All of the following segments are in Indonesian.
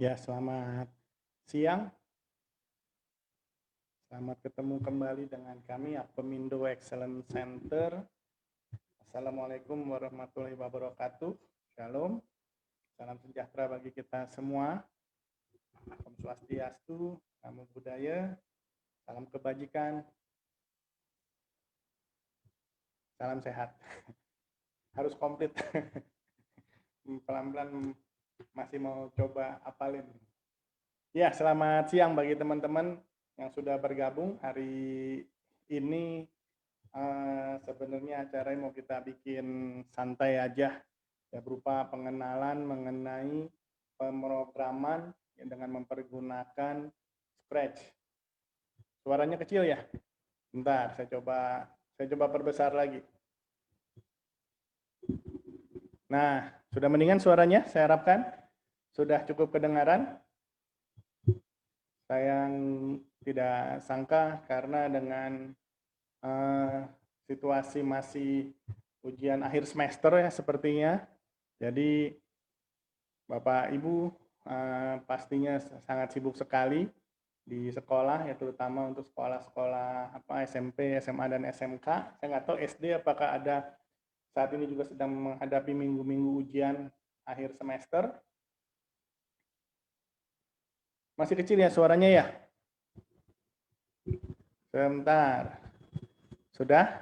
Ya, selamat siang. Selamat ketemu kembali dengan kami, Apemindo Excellence Center. Assalamualaikum warahmatullahi wabarakatuh. Shalom. Salam sejahtera bagi kita semua. Om Swastiastu, Namo Buddhaya, salam kebajikan, salam sehat. Harus komplit. Pelan-pelan masih mau coba apalin. Ya, selamat siang bagi teman-teman yang sudah bergabung. Hari ini sebenarnya acaranya mau kita bikin santai aja, ya, berupa pengenalan mengenai pemrograman dengan mempergunakan Scratch. Suaranya kecil ya? Bentar, saya coba perbesar lagi. Nah, sudah mendingan suaranya, saya harapkan. Sudah cukup kedengaran? Saya tidak sangka karena dengan situasi masih ujian akhir semester ya sepertinya. Jadi Bapak Ibu pastinya sangat sibuk sekali di sekolah, ya terutama untuk sekolah-sekolah SMP, SMA dan SMK. Saya nggak tahu SD apakah ada saat ini juga sedang menghadapi minggu-minggu ujian akhir semester. Masih kecil ya suaranya ya? Sebentar.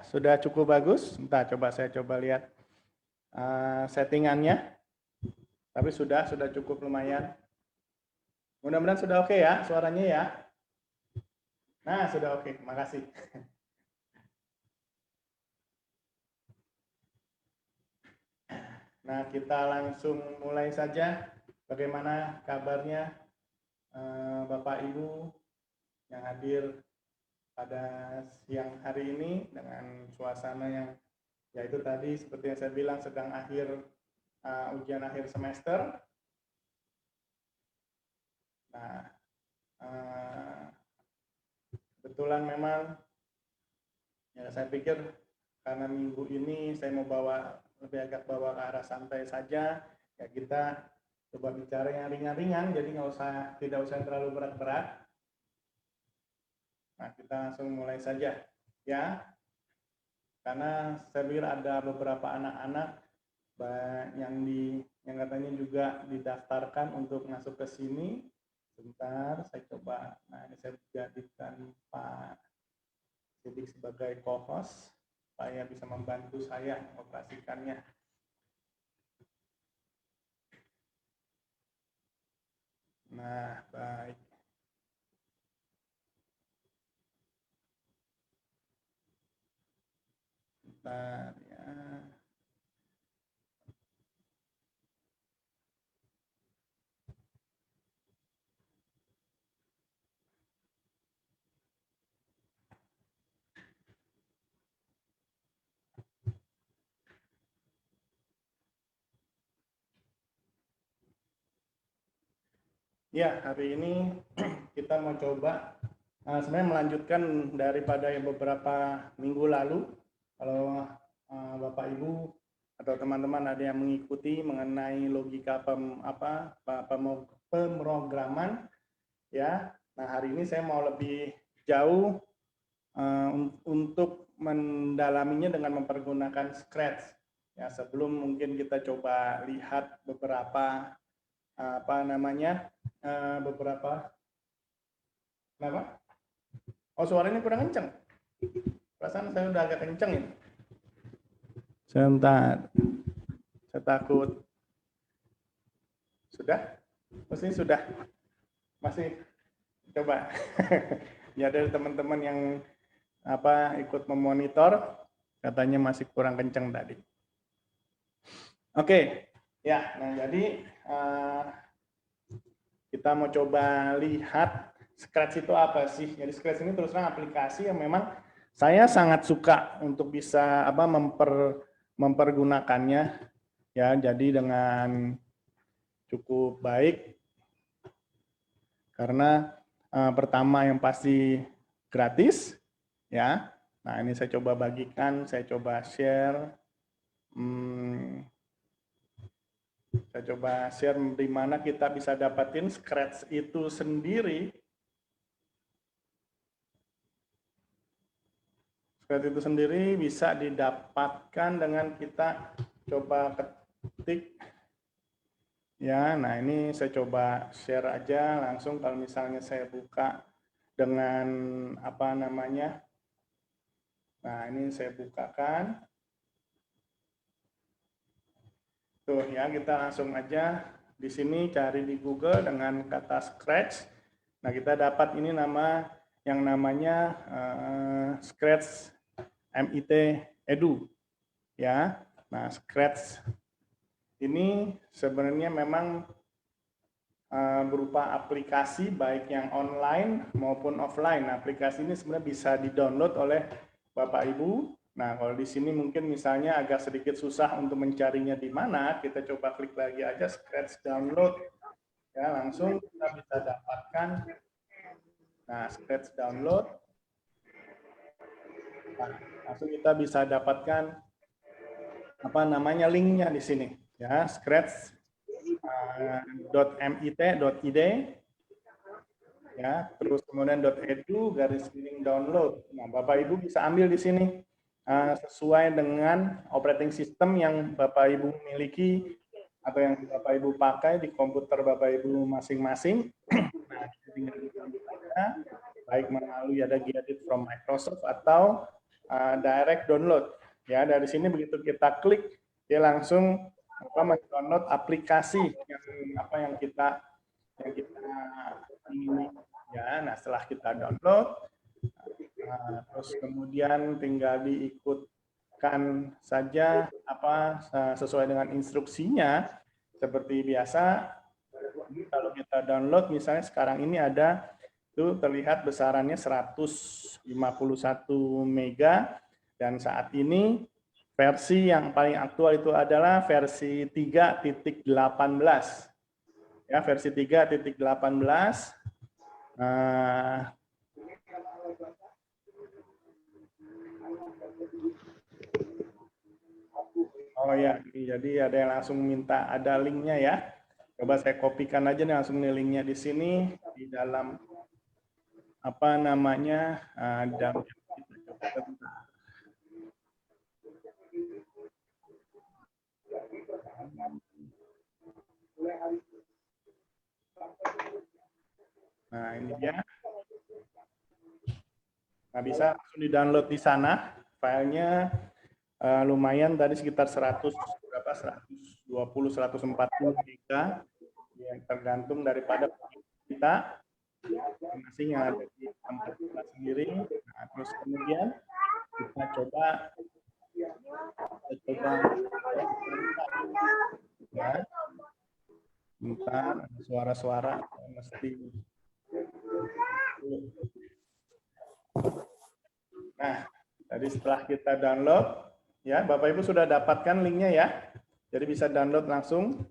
Sudah cukup bagus. Bentar, saya coba lihat settingannya. Tapi sudah cukup lumayan. Mudah-mudahan sudah oke ya suaranya ya. Nah, sudah oke. Makasih. Nah, kita langsung mulai saja. Bagaimana kabarnya Bapak Ibu yang hadir pada siang hari ini dengan suasana yang yaitu tadi seperti yang saya bilang sedang ujian akhir semester. Nah, kebetulan memang ya saya pikir karena minggu ini saya mau lebih agak bawa ke arah santai saja, ya kita coba bicara yang ringan-ringan, jadi tidak usah terlalu berat-berat. Nah, kita langsung mulai saja ya, karena saya pikir ada beberapa anak-anak yang katanya juga didaftarkan untuk masuk ke sini. Sebentar, saya coba. Nah, ini saya jadikan Pak Sidik sebagai co-host supaya bisa membantu saya mengoperasikannya. Nah, baik. Bentar ya. Ya, hari ini kita mau coba sebenarnya melanjutkan daripada yang beberapa minggu lalu. Kalau Bapak Ibu atau teman-teman ada yang mengikuti mengenai logika pemrograman, ya. Nah, hari ini saya mau lebih jauh untuk mendalaminya dengan mempergunakan Scratch. Ya, sebelum mungkin kita coba lihat beberapa beberapa kenapa? Oh, suaranya kurang kencang. Perasaan saya udah agak kencang ini. Sebentar. Saya takut. Sudah? Mesti sudah. Masih coba. Ya, dari teman-teman yang ikut memonitor katanya masih kurang kencang tadi. Oke. Ya, nah jadi kita mau coba lihat Scratch itu apa sih. Jadi Scratch ini terus terang aplikasi yang memang saya sangat suka untuk bisa mempergunakannya, ya. Jadi dengan cukup baik karena pertama yang pasti gratis, ya. Nah, ini saya coba bagikan, saya coba share. Kita coba share di mana kita bisa dapatin Scratch itu sendiri. Scratch itu sendiri bisa didapatkan dengan kita coba ketik. Ya, nah ini saya coba share aja langsung kalau misalnya saya buka dengan apa namanya. Nah, ini saya bukakan. Tuh ya, kita langsung aja di sini cari di Google dengan kata Scratch. Nah, kita dapat ini nama yang namanya Scratch MIT Edu. Ya, nah Scratch ini sebenarnya memang berupa aplikasi baik yang online maupun offline. Nah, aplikasi ini sebenarnya bisa di-download oleh Bapak Ibu. Nah, kalau di sini mungkin misalnya agak sedikit susah untuk mencarinya di mana, kita coba klik lagi aja Scratch download. Ya, langsung kita bisa dapatkan. Nah, Scratch download. Nah, langsung kita bisa dapatkan apa namanya linknya di sini. Ya, scratch.mit.id ya, terus kemudian .edu /download. Nah, Bapak Ibu bisa ambil di sini sesuai dengan operating system yang Bapak Ibu miliki atau yang Bapak Ibu pakai di komputer Bapak Ibu masing-masing. Nah, tinggal didownload saja, baik melalui ada Get It from Microsoft atau direct download. Ya, dari sini begitu kita klik, dia langsung mendownload aplikasi yang kita ingin. Ya, nah setelah kita download, terus kemudian tinggal diikutkan saja sesuai dengan instruksinya. Seperti biasa, kalau kita download, misalnya sekarang ini ada tuh terlihat besarannya 151 mega, dan saat ini versi yang paling aktual itu adalah versi 3.18. Ya, versi 3.18. Oh ya, jadi ada yang langsung minta ada linknya ya. Coba saya kopikan aja nih langsung nih linknya di sini di dalam apa namanya Nah, ini dia. Nah, bisa langsung di-download di sana. Filenya lumayan tadi sekitar 120 140 giga, yang tergantung daripada kita masing-masing yang ada di tempat kita sendiri. Nah, terus kemudian kita coba ya. Bentar, ada suara-suara mesti. Nah, tadi setelah kita download, ya Bapak Ibu sudah dapatkan linknya ya. Jadi bisa download langsung.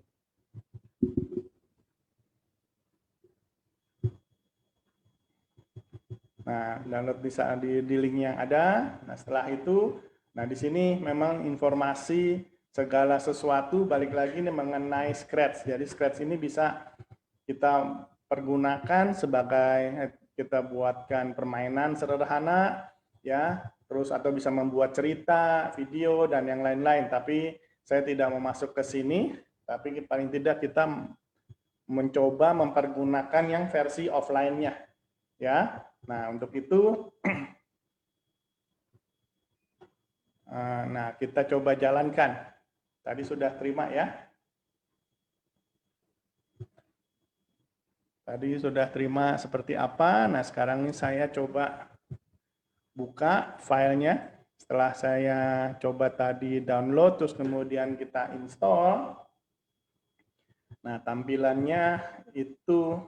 Nah, download bisa di link yang ada. Nah, setelah itu, nah di sini memang informasi segala sesuatu balik lagi nih mengenai Scratch. Jadi Scratch ini bisa kita pergunakan sebagai kita buatkan permainan sederhana ya, terus atau bisa membuat cerita, video dan yang lain-lain. Tapi saya tidak mau masuk ke sini, tapi paling tidak kita mencoba mempergunakan yang versi offline-nya ya. Nah, untuk itu nah kita coba jalankan. Tadi sudah terima ya. Tadi sudah terima seperti apa. Nah, sekarang ini saya coba buka filenya. Setelah saya coba tadi download, terus kemudian kita install. Nah, tampilannya itu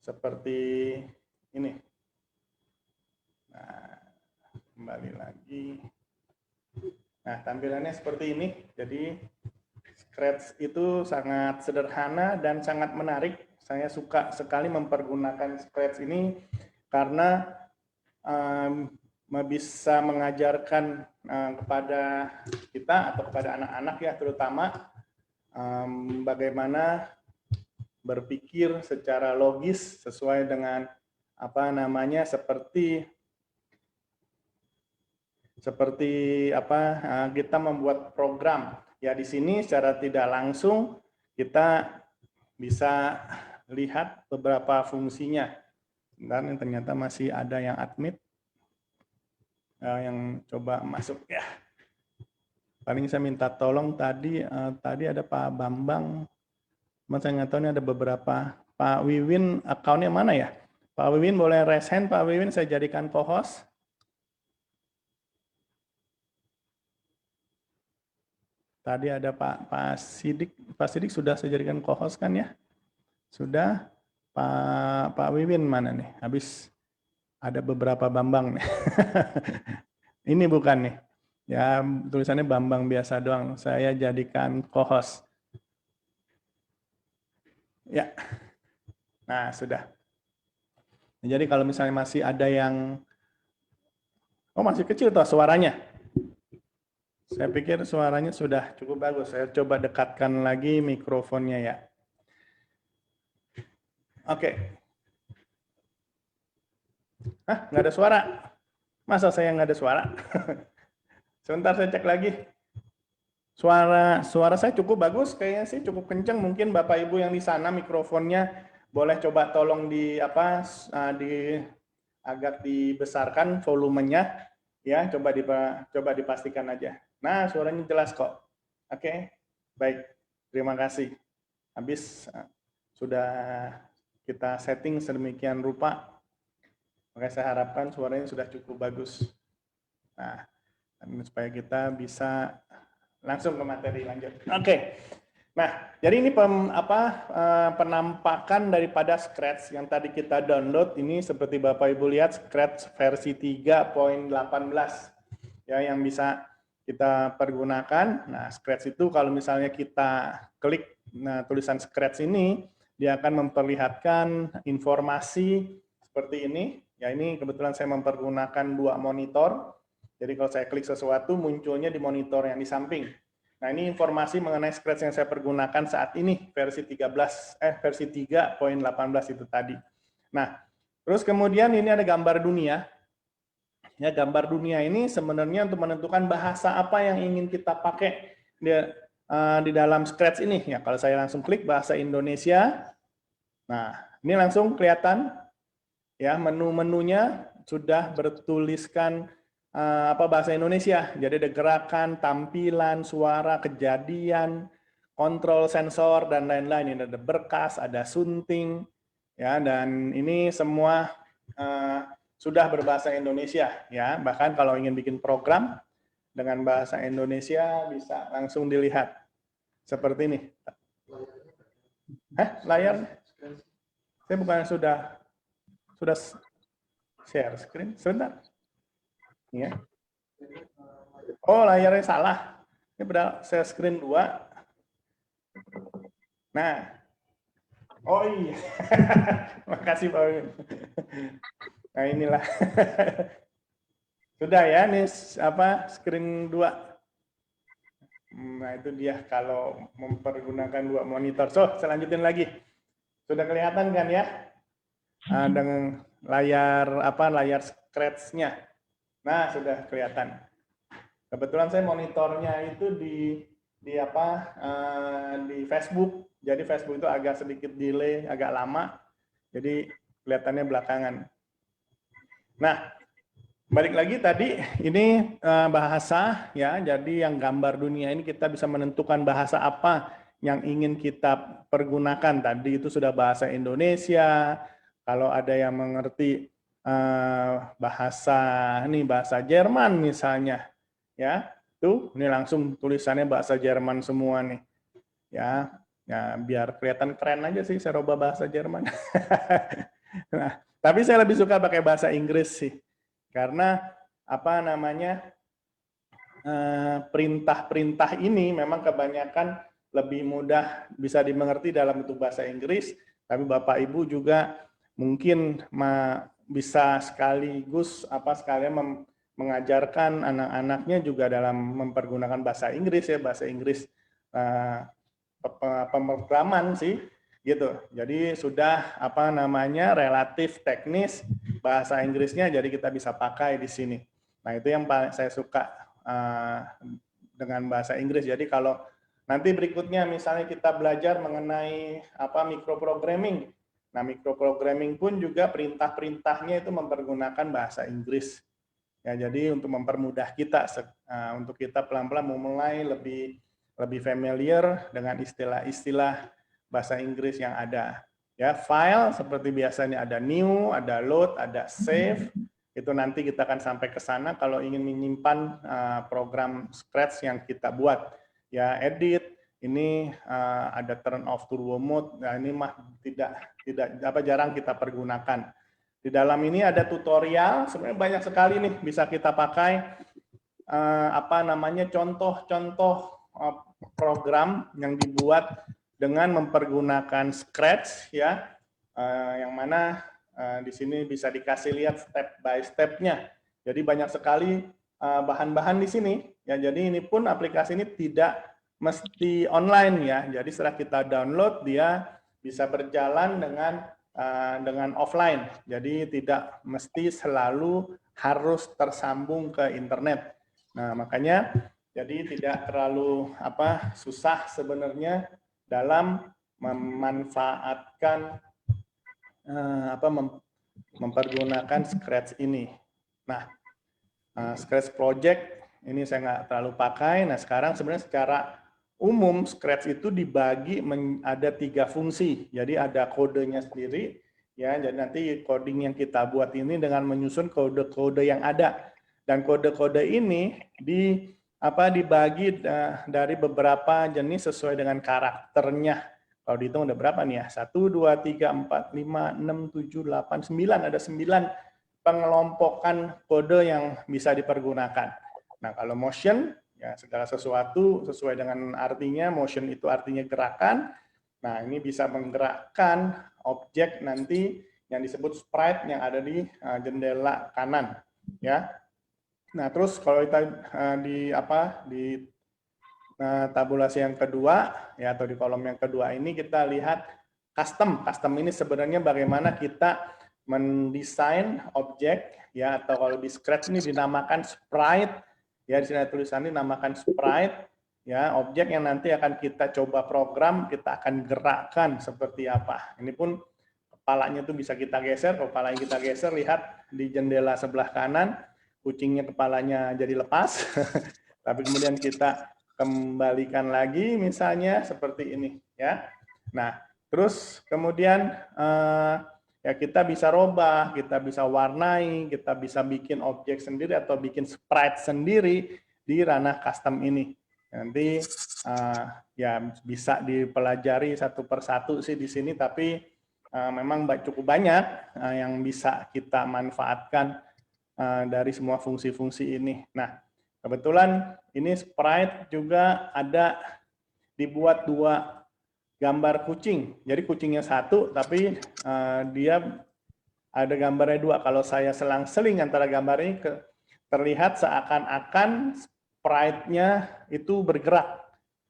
seperti ini. Nah, kembali lagi. Nah, tampilannya seperti ini. Jadi, Scratch itu sangat sederhana dan sangat menarik. Saya suka sekali mempergunakan Scratch ini karena bisa mengajarkan kepada kita atau kepada anak-anak ya terutama bagaimana berpikir secara logis sesuai dengan apa namanya seperti kita membuat program. Ya di sini secara tidak langsung kita bisa lihat beberapa fungsinya. Dan ternyata masih ada yang admit yang coba masuk ya. Paling saya minta tolong tadi ada Pak Bambang. Saya nggak tahu ini ada beberapa. Pak Wiwin akunnya mana ya? Pak Wiwin boleh raise hand, Pak Wiwin saya jadikan co-host. Tadi ada Pak Sidik. Pak Sidik sudah saya jadikan co-host kan ya? Sudah. Pak Wiwin mana nih? Habis ada beberapa Bambang nih. Ini bukan nih. Ya, tulisannya Bambang biasa doang. Saya jadikan co-host. Ya. Nah, sudah. Jadi kalau misalnya masih ada yang masih kecil tuh suaranya. Saya pikir suaranya sudah cukup bagus. Saya coba dekatkan lagi mikrofonnya ya. Oke. Hah, nggak ada suara? Masa saya nggak ada suara? Sebentar saya cek lagi. Suara saya cukup bagus, kayaknya sih cukup kencang. Mungkin Bapak Ibu yang di sana mikrofonnya boleh coba tolong agak dibesarkan volumenya ya, coba dipastikan aja. Nah, suaranya jelas kok. Oke. Baik. Terima kasih. Habis sudah kita setting sedemikian rupa. Makanya saya harapkan suaranya sudah cukup bagus. Nah, supaya kita bisa langsung ke materi lanjut. Oke. Nah, jadi ini penampakan daripada Scratch yang tadi kita download ini seperti Bapak Ibu lihat Scratch versi 3.18 ya yang bisa kita pergunakan. Nah, Scratch itu kalau misalnya kita klik tulisan Scratch ini dia akan memperlihatkan informasi seperti ini. Ya, ini kebetulan saya mempergunakan 2 monitor. Jadi kalau saya klik sesuatu munculnya di monitor yang di samping. Nah, ini informasi mengenai Scratch yang saya pergunakan saat ini versi 3.18 itu tadi. Nah, terus kemudian ini ada gambar dunia. Ya, gambar dunia ini sebenarnya untuk menentukan bahasa apa yang ingin kita pakai di dalam Scratch ini. Ya, kalau saya langsung klik bahasa Indonesia. Nah, ini langsung kelihatan ya menu-menunya sudah bertuliskan bahasa Indonesia. Jadi ada gerakan, tampilan, suara, kejadian, kontrol sensor dan lain-lain. Ini ada berkas, ada sunting, ya. Dan ini semua sudah berbahasa Indonesia, ya. Bahkan kalau ingin bikin program dengan bahasa Indonesia bisa langsung dilihat seperti ini. Layar? Saya bukan sudah share screen sebentar. Ya. Oh, layarnya salah. Ini padahal share screen 2. Nah. Oh iya. Makasih Pak Win. Nah, inilah. Sudah ya, ini screen 2. Nah, itu dia kalau mempergunakan 2 monitor. So, saya lanjutin lagi. Sudah kelihatan kan ya? Dengan layar Scratch-nya. Nah, sudah kelihatan. Kebetulan saya monitornya itu di Facebook. Jadi Facebook itu agak sedikit delay, agak lama. Jadi kelihatannya belakangan. Nah, balik lagi tadi ini bahasa ya. Jadi yang gambar dunia ini kita bisa menentukan bahasa apa yang ingin kita pergunakan. Tadi itu sudah bahasa Indonesia. Kalau ada yang mengerti bahasa Jerman misalnya, ya tuh ini langsung tulisannya bahasa Jerman semua nih, ya biar kelihatan keren aja sih saya rubah bahasa Jerman. Nah, tapi saya lebih suka pakai bahasa Inggris sih, karena perintah-perintah ini memang kebanyakan lebih mudah bisa dimengerti dalam bentuk bahasa Inggris, tapi Bapak Ibu juga mungkin bisa sekaligus sekalian mengajarkan anak-anaknya juga dalam mempergunakan bahasa Inggris ya, bahasa Inggris pemrograman sih gitu. Jadi sudah apa namanya relatif teknis bahasa Inggrisnya, jadi kita bisa pakai di sini. Nah itu yang paling saya suka dengan bahasa Inggris. Jadi kalau nanti berikutnya misalnya kita belajar mengenai apa microprogramming. Nah microprogramming pun juga perintah-perintahnya itu mempergunakan bahasa Inggris. Ya, jadi untuk mempermudah kita, untuk kita pelan-pelan memulai lebih familiar dengan istilah-istilah bahasa Inggris yang ada. Ya, file seperti biasanya ada new, ada load, ada save. Itu nanti kita akan sampai ke sana kalau ingin menyimpan program Scratch yang kita buat. Ya, edit. Ini ada turn off turbo mode. Nah, ini mah jarang kita pergunakan. Di dalam ini ada tutorial, sebenarnya banyak sekali nih bisa kita pakai apa namanya contoh-contoh program yang dibuat dengan mempergunakan Scratch ya, yang mana di sini bisa dikasih lihat step by step-nya. Jadi banyak sekali bahan-bahan di sini ya. Jadi ini pun aplikasi ini tidak mesti online ya. Jadi setelah kita download dia bisa berjalan dengan offline. Jadi tidak mesti selalu harus tersambung ke internet. Nah, makanya jadi tidak terlalu susah sebenarnya dalam memanfaatkan mempergunakan Scratch ini. Nah, Scratch Project ini saya nggak terlalu pakai. Nah, sekarang sebenarnya secara umum Scratch itu dibagi ada 3 fungsi. Jadi ada kodenya sendiri, ya. Jadi nanti coding yang kita buat ini dengan menyusun kode-kode yang ada. Dan kode-kode ini dibagi dari beberapa jenis sesuai dengan karakternya. Kalau dihitung ada berapa nih ya? 1, 2, 3, 4, 5, 6, 7, 8, 9. Ada 9 pengelompokan kode yang bisa dipergunakan. Nah, kalau motion, ya segala sesuatu sesuai dengan artinya. Motion itu artinya gerakan. Nah, ini bisa menggerakkan objek nanti yang disebut sprite yang ada di jendela kanan, ya. Nah, terus kalau kita di tabulasi yang kedua, ya, atau di kolom yang kedua ini kita lihat custom. Custom ini sebenarnya bagaimana kita mendesain objek, ya, atau kalau di Scratch ini dinamakan sprite, ya, di sini tulisannya dinamakan sprite, ya, objek yang nanti akan kita coba program, kita akan gerakkan seperti apa. Ini pun kepalanya tuh bisa kita geser, kepalanya kita geser, lihat di jendela sebelah kanan, kucingnya kepalanya jadi lepas, tapi kemudian kita kembalikan lagi misalnya seperti ini, ya. Nah, terus kemudian ya kita bisa robah, kita bisa warnai, kita bisa bikin objek sendiri atau bikin sprite sendiri di ranah custom ini. Nanti ya bisa dipelajari satu persatu sih di sini, tapi memang cukup banyak yang bisa kita manfaatkan dari semua fungsi-fungsi ini. Nah, kebetulan ini sprite juga ada dibuat 2 gambar kucing. Jadi kucingnya 1, tapi dia ada gambarnya 2. Kalau saya selang-seling antara gambar ini terlihat seakan-akan sprite-nya itu bergerak,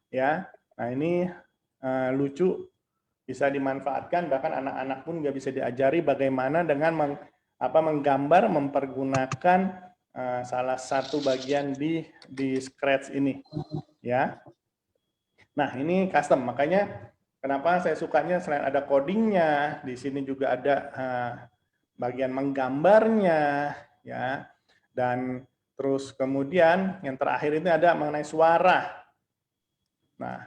ya. Nah, ini lucu, bisa dimanfaatkan, bahkan anak-anak pun nggak bisa diajari bagaimana dengan menggambar mempergunakan salah satu bagian di Scratch ini, ya. Nah, ini custom, makanya kenapa saya sukanya selain ada codingnya, di sini juga ada bagian menggambarnya, ya. Dan terus kemudian yang terakhir ini ada mengenai suara. Nah,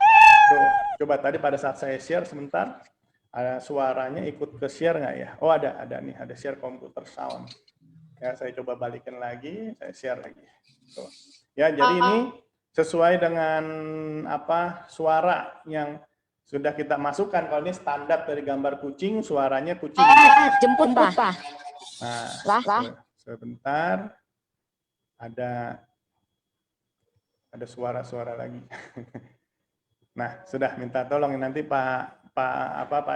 coba tadi pada saat saya share sebentar, ada suaranya ikut ke share nggak ya? Oh, ada nih, ada share komputer sound. Ya, saya coba balikin lagi, saya share lagi. Tuh. Ya, jadi ini sesuai dengan suara yang sudah kita masukkan. Kalau ini standar dari gambar kucing, suaranya kucing. Jemput, Pak. Nah, sebentar. Ada suara-suara lagi. Nah, sudah minta tolong nanti Pak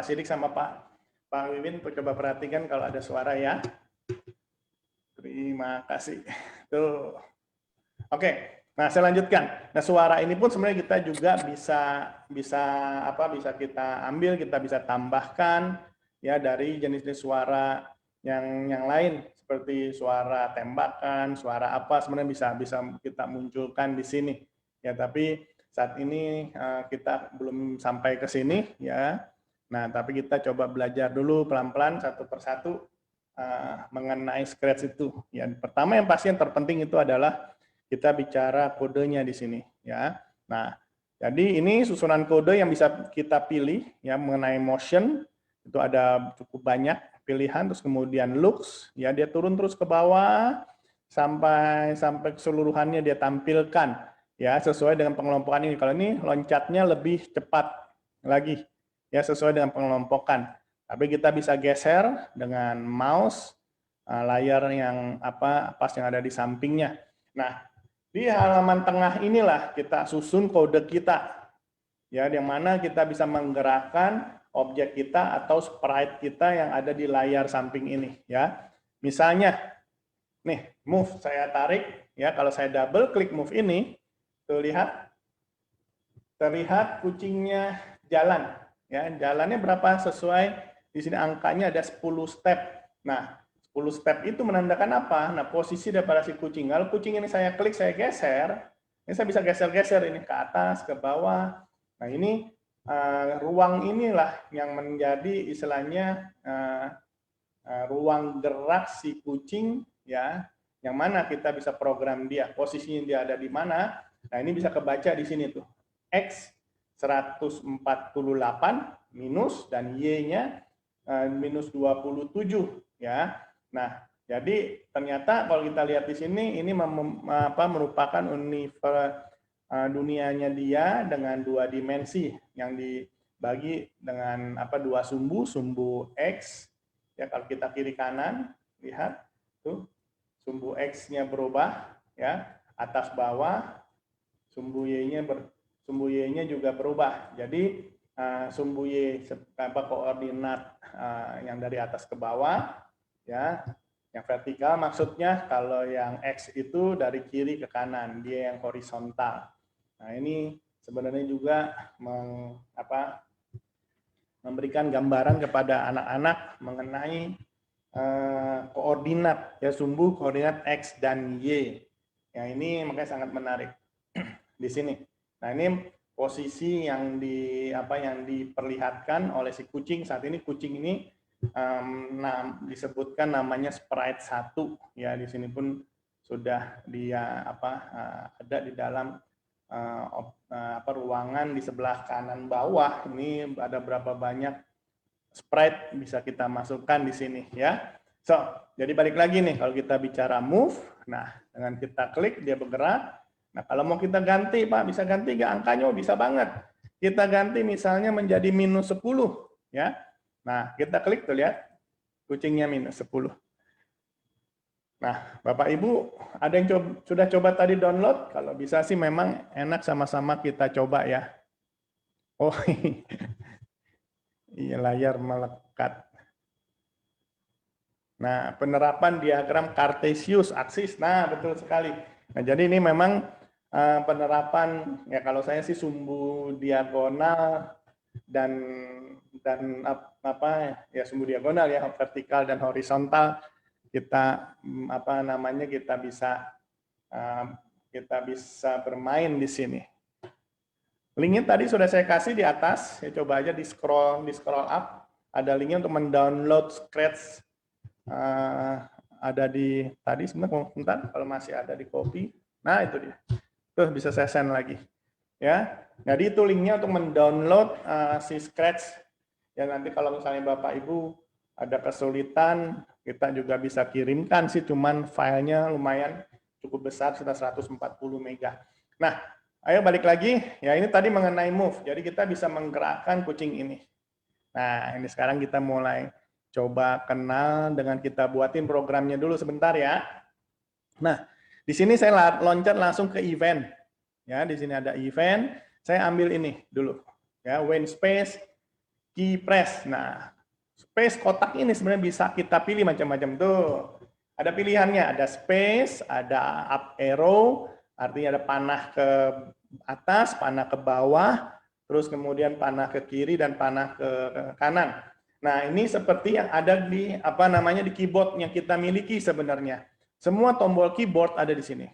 Sidik sama Pak Wiwin coba perhatikan kalau ada suara ya. Terima kasih. Tuh. Oke. Nah, saya lanjutkan. Nah, suara ini pun sebenarnya kita juga bisa kita ambil, kita bisa tambahkan ya dari jenis-jenis suara yang lain seperti suara tembakan, suara apa sebenarnya bisa kita munculkan di sini. Ya, tapi saat ini kita belum sampai ke sini ya. Nah, tapi kita coba belajar dulu pelan-pelan satu persatu mengenai Scratch itu. Ya, pertama yang pasti yang terpenting itu adalah kita bicara kodenya di sini ya. Nah, jadi ini susunan kode yang bisa kita pilih ya mengenai motion itu ada cukup banyak pilihan, terus kemudian looks ya dia turun terus ke bawah sampai keseluruhannya dia tampilkan ya sesuai dengan pengelompokan ini. Kalau ini loncatnya lebih cepat lagi ya sesuai dengan pengelompokan. Tapi kita bisa geser dengan mouse layar yang pas yang ada di sampingnya. Nah, di halaman tengah inilah kita susun kode kita, ya, yang mana kita bisa menggerakkan objek kita atau sprite kita yang ada di layar samping ini, ya. Misalnya, nih, move saya tarik, ya, kalau saya double klik move ini, tuh terlihat kucingnya jalan, ya, jalannya berapa sesuai di sini angkanya ada 10 step. Nah, 10 step itu menandakan apa? Nah, posisi daripada si kucing. Kalau kucing ini saya klik, saya geser, ini saya bisa geser-geser ini ke atas, ke bawah. Nah, ini ruang inilah yang menjadi istilahnya ruang gerak si kucing, ya, yang mana kita bisa program dia, posisinya dia ada di mana. Nah, ini bisa kebaca di sini tuh. X 148 minus dan Y-nya minus 27, ya. Nah, jadi ternyata kalau kita lihat di sini ini merupakan dunianya dia dengan dua dimensi yang dibagi dengan dua sumbu X ya. Kalau kita kiri kanan lihat tuh sumbu X-nya berubah ya, atas bawah sumbu Y-nya juga berubah. Jadi sumbu Y koordinat yang dari atas ke bawah ya, yang vertikal maksudnya, kalau yang X itu dari kiri ke kanan, dia yang horizontal. Nah, ini sebenarnya juga memberikan gambaran kepada anak-anak mengenai koordinat ya, sumbu koordinat X dan Y. Ya, ini makanya sangat menarik di sini. Nah, ini posisi yang diperlihatkan oleh si kucing saat ini. Kucing ini disebutkan namanya sprite 1 ya. Di sini pun sudah dia ada di dalam ruangan di sebelah kanan bawah. Ini ada berapa banyak sprite bisa kita masukkan di sini ya. So, jadi balik lagi nih kalau kita bicara move, nah dengan kita klik dia bergerak. Nah, kalau mau kita ganti, Pak, bisa ganti nggak angkanya? Bisa banget. Kita ganti misalnya menjadi minus 10 ya. Nah, kita klik tuh lihat, kucingnya minus 10. Nah, Bapak Ibu, ada yang sudah coba tadi download? Kalau bisa sih memang enak sama-sama kita coba ya. Oh, iya, layar melekat. Nah, penerapan diagram Cartesius aksis. Nah, betul sekali. Nah, jadi ini memang penerapan ya, kalau saya sih sumbu diagonal dan sumbu diagonal ya, vertikal dan horizontal kita kita bisa bermain di sini. Linknya tadi sudah saya kasih di atas, ya coba aja di scroll up, ada linknya untuk mendownload Scratch. Ada di tadi sebentar kalau masih ada di copy. Nah, itu dia. Tuh bisa saya send lagi. Ya. Jadi itu linknya untuk mendownload si Scratch. Ya, nanti kalau misalnya Bapak Ibu ada kesulitan, kita juga bisa kirimkan sih, cuman filenya lumayan cukup besar, sudah 140 mega. Nah, ayo balik lagi. Ya, ini tadi mengenai move. Jadi kita bisa menggerakkan kucing ini. Nah, ini sekarang kita mulai coba kenal dengan kita buatin programnya dulu sebentar ya. Nah, di sini saya loncat langsung ke event. Ya, di sini ada event. Saya ambil ini dulu. Ya, when space key press. Nah, space kotak ini sebenarnya bisa kita pilih macam-macam tuh. Ada pilihannya, ada space, ada up arrow, Artinya ada panah ke atas, panah ke bawah, terus kemudian panah ke kiri dan panah ke kanan. Nah, ini seperti yang ada di di keyboard yang kita miliki sebenarnya. Semua tombol keyboard ada di sini.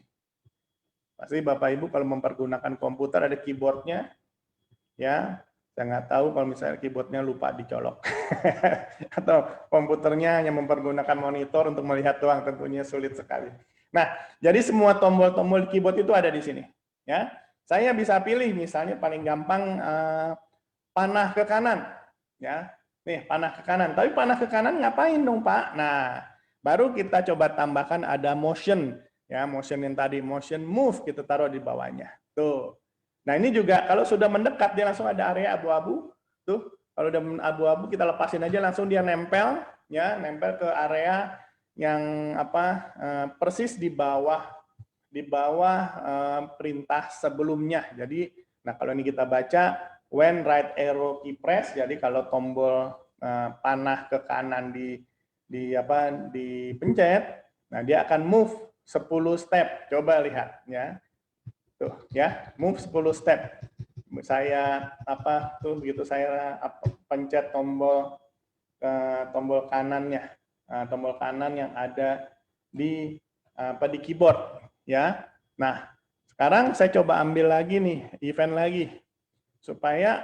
Pasti Bapak Ibu kalau mempergunakan komputer ada keyboardnya, ya. Saya nggak tahu kalau misalnya keyboardnya lupa dicolok. Atau komputernya hanya mempergunakan monitor untuk melihat doang, tentunya sulit sekali. Nah, jadi semua tombol-tombol keyboard itu ada di sini. Ya, saya bisa pilih misalnya paling gampang panah ke kanan. Ya, nih panah ke kanan. Tapi panah ke kanan ngapain dong Pak? Nah, baru kita coba tambahkan ada motion. Ya, motion yang tadi, motion move kita taruh di bawahnya. Tuh. Nah, ini juga kalau sudah mendekat dia langsung ada area abu-abu. Tuh, kalau udah abu-abu kita lepasin aja langsung dia nempel, ya, nempel ke area yang persis di bawah perintah sebelumnya. Jadi, nah kalau ini kita baca when right arrow key press, jadi kalau tombol panah ke kanan dipencet, nah dia akan move 10 step. Coba lihat ya. Tuh ya, move 10 step. Saya begitu saya pencet tombol kanannya. Tombol kanan yang ada di keyboard ya. Nah, sekarang saya coba ambil lagi nih, event lagi. Supaya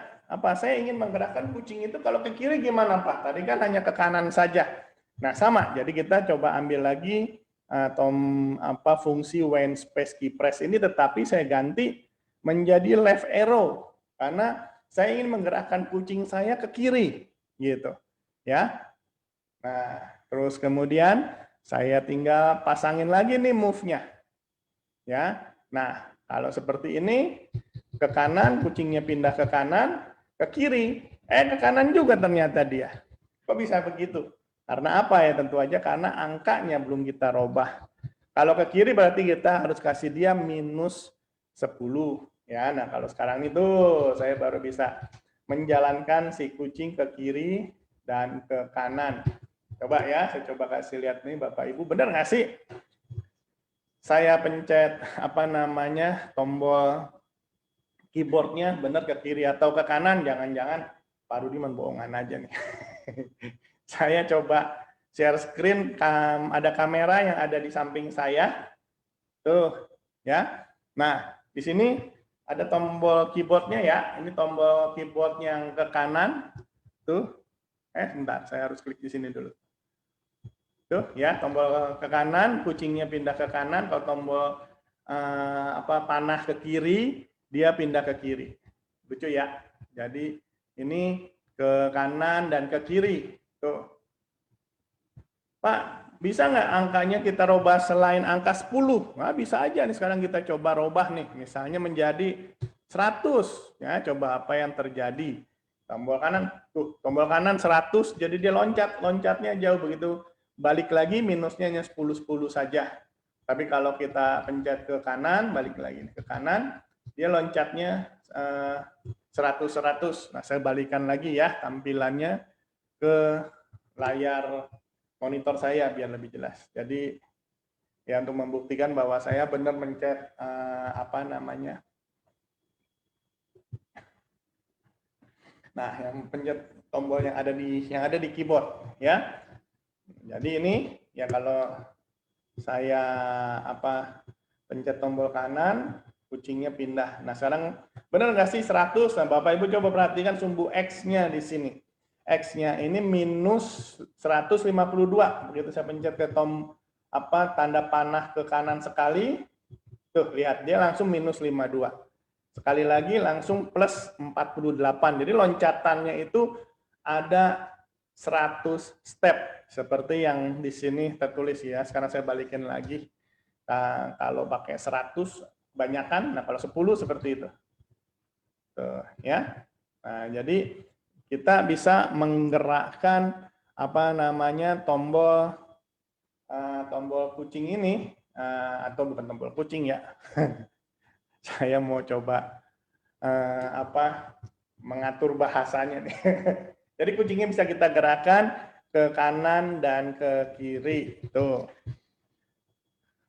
saya ingin menggerakkan kucing itu kalau ke kiri gimana Pak? Tadi kan hanya ke kanan saja. Nah, sama. Jadi kita coba ambil lagi fungsi when space key press ini, tetapi saya ganti menjadi left arrow karena saya ingin menggerakkan kucing saya ke kiri gitu ya. Nah, terus kemudian saya tinggal pasangin lagi nih move-nya ya. Nah, kalau seperti ini ke kanan, kucingnya pindah ke kanan, ke kiri ke kanan juga ternyata dia. Kok bisa begitu? Karena apa ya? Tentu aja karena angkanya belum kita robah. Kalau ke kiri berarti kita harus kasih dia minus 10. Ya, nah kalau sekarang itu saya baru bisa menjalankan si kucing ke kiri dan ke kanan. Coba ya, saya coba kasih lihat nih Bapak Ibu, benar nggak sih? Saya pencet tombol keyboardnya benar ke kiri atau ke kanan, jangan-jangan Pak Rudi bohongan aja nih. Saya coba share screen, ada kamera yang ada di samping saya. Tuh, ya. Nah, di sini ada tombol keyboardnya ya. Ini tombol keyboard yang ke kanan. Tuh. Sebentar, saya harus klik di sini dulu. Tuh, ya, tombol ke kanan, kucingnya pindah ke kanan. Kalau tombol panah ke kiri, dia pindah ke kiri. Lucu ya. Jadi ini ke kanan dan ke kiri. Tuh. Pak, bisa nggak angkanya kita robah selain angka 10? Nah, bisa aja nih sekarang kita coba robah nih. Misalnya menjadi 100. Ya, coba apa yang terjadi. Tombol kanan, tombol kanan 100, jadi dia loncat. Loncatnya jauh begitu. Balik lagi minusnya hanya 10-10 saja. Tapi kalau kita pencet ke kanan, balik lagi ke kanan, dia loncatnya 100-100. Nah, saya balikan lagi ya tampilannya ke layar monitor saya biar lebih jelas. Jadi ya untuk membuktikan bahwa saya benar mencet Nah, yang pencet tombol yang ada di keyboard ya. Jadi ini ya kalau saya pencet tombol kanan, kucingnya pindah. Nah, sekarang benar nggak sih 100? Nah, Bapak Ibu coba perhatikan sumbu X-nya di sini. X-nya ini minus 152. Begitu saya pencet ke tanda panah ke kanan sekali, tuh lihat dia langsung minus 52. Sekali lagi langsung plus 48. Jadi loncatannya itu ada 100 step seperti yang di sini tertulis ya. Sekarang saya balikin lagi. Nah, kalau pakai 100 kebanyakan, nah kalau 10 seperti itu. Tuh, ya. Nah, jadi kita bisa menggerakkan tombol kucing ini atau bukan tombol kucing ya. Saya mau coba mengatur bahasanya nih. Jadi kucingnya bisa kita gerakkan ke kanan dan ke kiri. Tuh.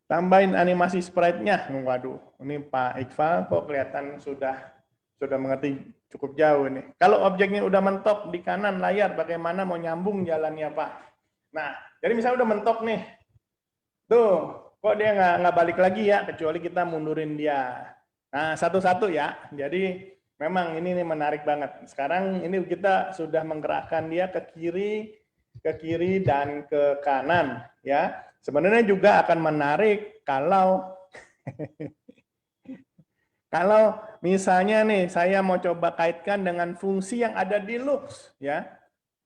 Tambahin animasi sprite-nya. Waduh, ini Pak Iqbal kok kelihatan sudah mengerti cukup jauh ini. Kalau objeknya udah mentok di kanan layar, bagaimana mau nyambung jalannya Pak? Nah, jadi misalnya udah mentok nih, tuh, kok dia nggak balik lagi ya, kecuali kita mundurin dia. Nah, satu-satu ya. Jadi memang ini nih menarik banget. Sekarang ini kita sudah menggerakkan dia ke kiri dan ke kanan ya. Sebenarnya juga akan menarik kalau kalau misalnya nih saya mau coba kaitkan dengan fungsi yang ada di Lux ya.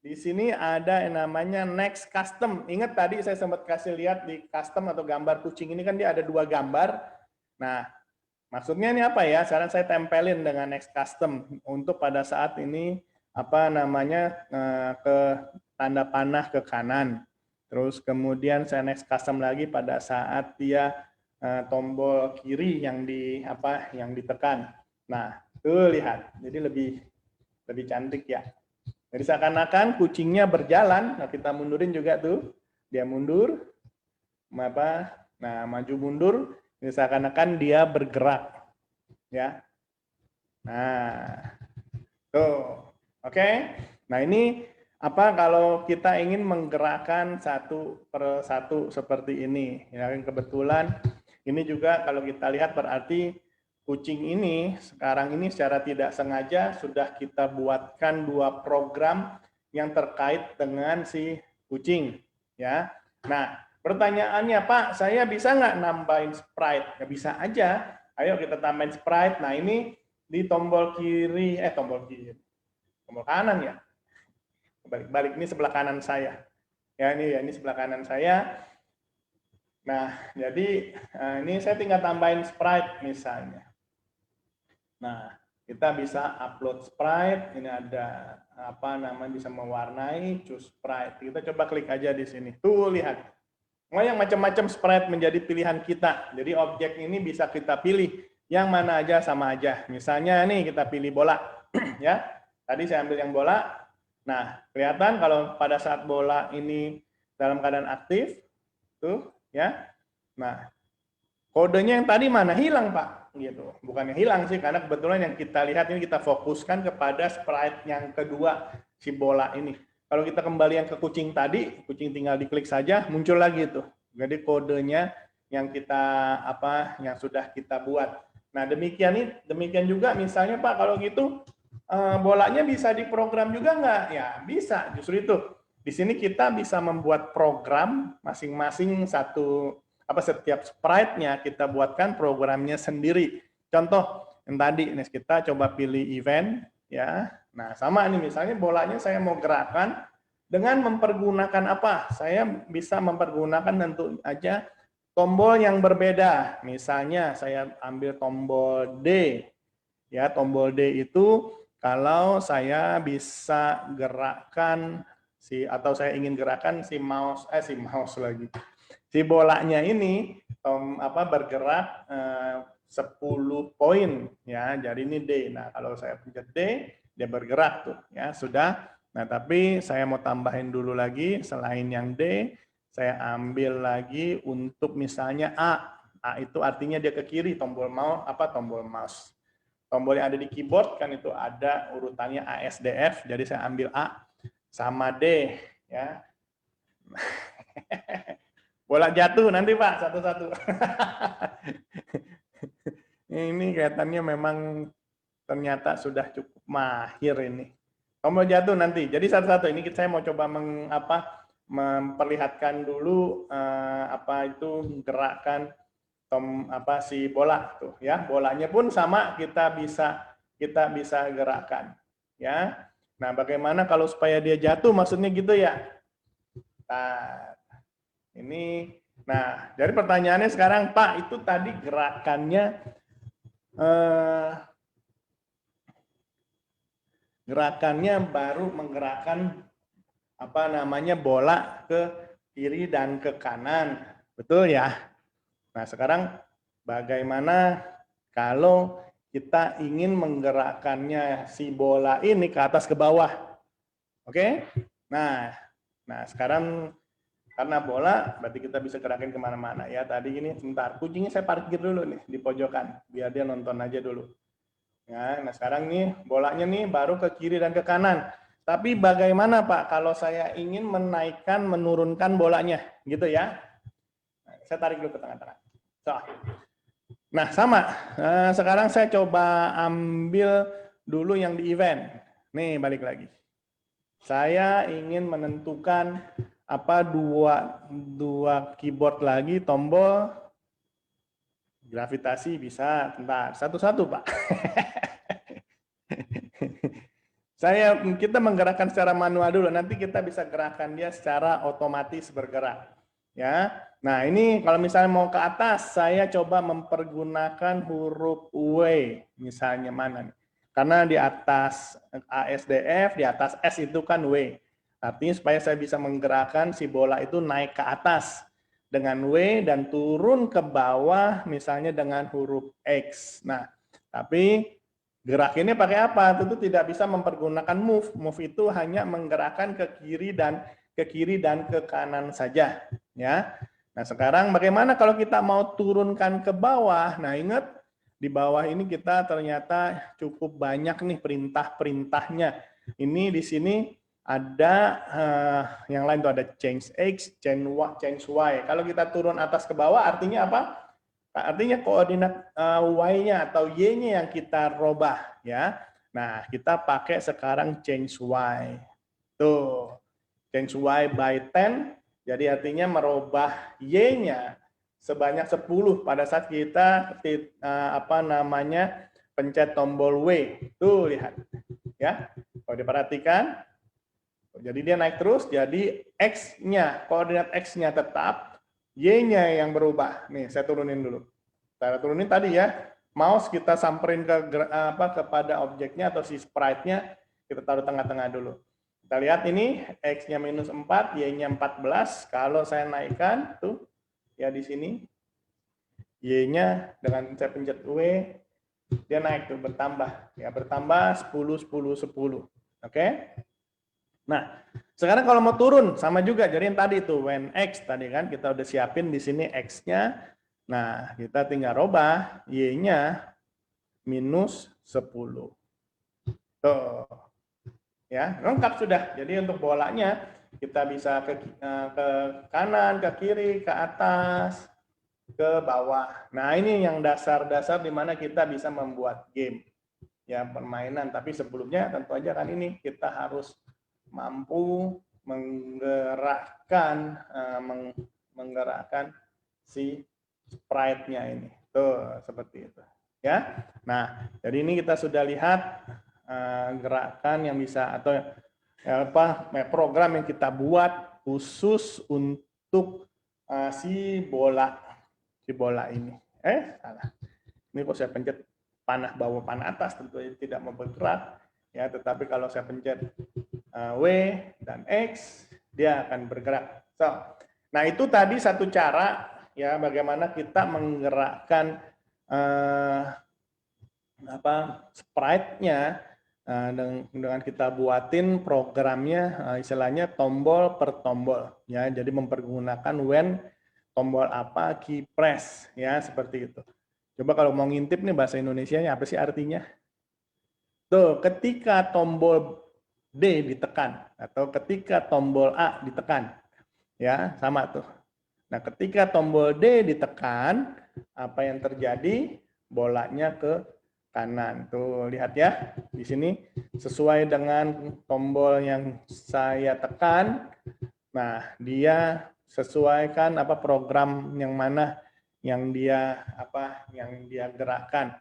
Di sini ada yang namanya next custom. Ingat tadi saya sempat kasih lihat di custom atau gambar kucing ini kan dia ada 2 gambar. Nah, maksudnya ini apa ya? Sekarang saya tempelin dengan next custom untuk pada saat ini apa namanya ke tanda panah ke kanan. Terus kemudian saya next custom lagi pada saat dia tombol kiri yang ditekan. Nah, tuh lihat. Jadi lebih cantik ya. Jadi seakan-akan kucingnya berjalan. Nah, kita mundurin juga tuh. Dia mundur. Nah, maju mundur. Jadi seakan-akan dia bergerak. Ya. Nah, tuh. Oke. Nah, ini apa kalau kita ingin menggerakkan satu per satu seperti ini. Ya, kebetulan ini juga kalau kita lihat berarti kucing ini sekarang ini secara tidak sengaja sudah kita buatkan 2 program yang terkait dengan si kucing. Ya. Nah, pertanyaannya Pak, saya bisa nggak nambahin sprite? Ya bisa aja. Ayo kita tambahin sprite. Nah, ini di tombol kiri, tombol kanan ya. Balik ini sebelah kanan saya. Ya ini sebelah kanan saya. Nah, jadi ini saya tinggal tambahin sprite misalnya. Nah, kita bisa upload sprite. Ini ada apa namanya bisa mewarnai, choose sprite. Kita coba klik aja di sini. Tuh lihat. Yang macam-macam sprite menjadi pilihan kita. Jadi objek ini bisa kita pilih yang mana aja sama aja. Misalnya nih kita pilih bola, ya. Tadi saya ambil yang bola. Nah, kelihatan kalau pada saat bola ini dalam keadaan aktif, tuh, ya. Nah, kodenya yang tadi mana? Hilang, Pak. Gitu. Bukannya hilang sih, karena kebetulan yang kita lihat ini kita fokuskan kepada sprite yang kedua, si bola ini. Kalau kita kembali yang ke kucing tadi, kucing tinggal diklik saja, muncul lagi tuh. Jadi kodenya yang yang sudah kita buat. Nah, demikian juga misalnya Pak, kalau gitu bolanya bisa diprogram juga nggak? Ya, bisa. Justru itu. Di sini kita bisa membuat program masing-masing setiap sprite-nya kita buatkan programnya sendiri. Contoh yang tadi, ini kita coba pilih event, ya. Nah, sama nih misalnya bolanya saya mau gerakan dengan mempergunakan apa? Saya bisa mempergunakan tentu aja tombol yang berbeda. Misalnya saya ambil tombol D. Ya, tombol D itu kalau saya bisa gerakkan atau saya ingin gerakan si mouse lagi. Si bolanya ini bergerak 10 poin ya. Jadi ini D. Nah, kalau saya pencet D, dia bergerak tuh ya, sudah. Nah, tapi saya mau tambahin dulu lagi selain yang D, saya ambil lagi untuk misalnya A. A itu artinya dia ke kiri, tombol mouse. Tombol yang ada di keyboard kan itu ada urutannya A, S, D, F. Jadi saya ambil A sama D ya. Bola jatuh nanti Pak, satu-satu. Ini kelihatannya memang ternyata sudah cukup mahir ini. Tombol jatuh nanti. Jadi satu-satu ini saya mau coba memperlihatkan dulu itu gerakan si bola tuh ya. Bolanya pun sama kita bisa gerakkan ya. Nah, bagaimana kalau supaya dia jatuh maksudnya gitu ya? Nah, jadi pertanyaannya sekarang Pak, itu tadi gerakannya baru menggerakkan bola ke kiri dan ke kanan. Betul ya? Nah, sekarang bagaimana kalau kita ingin menggerakkannya si bola ini ke atas ke bawah? Oke? Nah, sekarang Karena bola berarti kita bisa gerakin kemana-mana ya. Tadi ini sebentar, kucingnya saya parkir dulu nih di pojokan biar dia nonton aja dulu. Ya, nah sekarang nih bolanya nih baru ke kiri dan ke kanan. Tapi bagaimana Pak kalau saya ingin menaikkan, menurunkan bolanya, gitu ya? Nah, saya tarik dulu ke tengah-tengah. So. Nah sama. Nah, sekarang saya coba ambil dulu yang di event. Nih balik lagi. Saya ingin menentukan apa dua keyboard lagi, tombol gravitasi bisa. Bentar, satu-satu Pak. Kita menggerakkan secara manual dulu, nanti kita bisa gerakkan dia secara otomatis bergerak. Ya, nah ini kalau misalnya mau ke atas, saya coba mempergunakan huruf W, misalnya mana nih? Karena di atas ASDF, di atas S itu kan W. Artinya supaya saya bisa menggerakkan si bola itu naik ke atas dengan W dan turun ke bawah, misalnya dengan huruf X. Nah, tapi gerak ini pakai apa? Tentu tidak bisa mempergunakan move. Move itu hanya menggerakkan ke kiri dan ke kanan saja, ya. Nah, sekarang bagaimana kalau kita mau turunkan ke bawah? Nah, ingat di bawah ini kita ternyata cukup banyak nih perintah-perintahnya. Ini di sini ada yang lain tuh ada change X, change Y. Kalau kita turun atas ke bawah artinya apa? Artinya koordinat Y-nya atau Y-nya yang kita robah ya. Nah, kita pakai sekarang change Y. Tuh, change Y by 10. Jadi artinya merubah Y-nya sebanyak 10 pada saat kita pencet tombol W. Tuh, lihat. Ya. Kalau diperhatikan, jadi dia naik terus, jadi X-nya, koordinat X-nya tetap, Y-nya yang berubah. Nih, saya turunin dulu. Saya turunin tadi ya, mouse kita samperin kepada objeknya atau si sprite-nya, kita taruh tengah-tengah dulu. Kita lihat ini, X-nya minus 4, Y-nya 14. Kalau saya naikkan, tuh, ya di sini, Y-nya dengan saya pencet W, dia naik tuh, bertambah. Ya, bertambah 10, 10, 10. Oke? Nah, sekarang kalau mau turun sama juga. Jadi yang tadi itu when X tadi kan kita udah siapin di sini X-nya. Nah, kita tinggal robah Y-nya minus 10. Tuh. Ya, lengkap sudah. Jadi untuk bolanya kita bisa ke kanan, ke kiri, ke atas, ke bawah. Nah, ini yang dasar-dasar di mana kita bisa membuat game. Ya, permainan. Tapi sebelumnya tentu aja kan ini kita harus mampu menggerakkan si sprite-nya ini. Tuh, seperti itu. Ya. Nah, jadi ini kita sudah lihat gerakan yang bisa atau program yang kita buat khusus untuk si bola ini. Salah. Ini kok saya pencet panah bawah panah atas, tentu tidak mau bergerak ya, tetapi kalau saya pencet W dan X dia akan bergerak. So, nah itu tadi satu cara ya bagaimana kita menggerakkan sprite-nya dengan kita buatin programnya istilahnya tombol per tombol ya, jadi mempergunakan when tombol apa key press ya, seperti itu. Coba kalau mau ngintip nih bahasa Indonesianya apa sih artinya? Tuh, ketika tombol D ditekan atau ketika tombol A ditekan. Ya, sama tuh. Nah, ketika tombol D ditekan, apa yang terjadi? Bolanya ke kanan. Tuh, lihat ya. Di sini sesuai dengan tombol yang saya tekan. Nah, dia sesuaikan program yang mana yang dia gerakkan.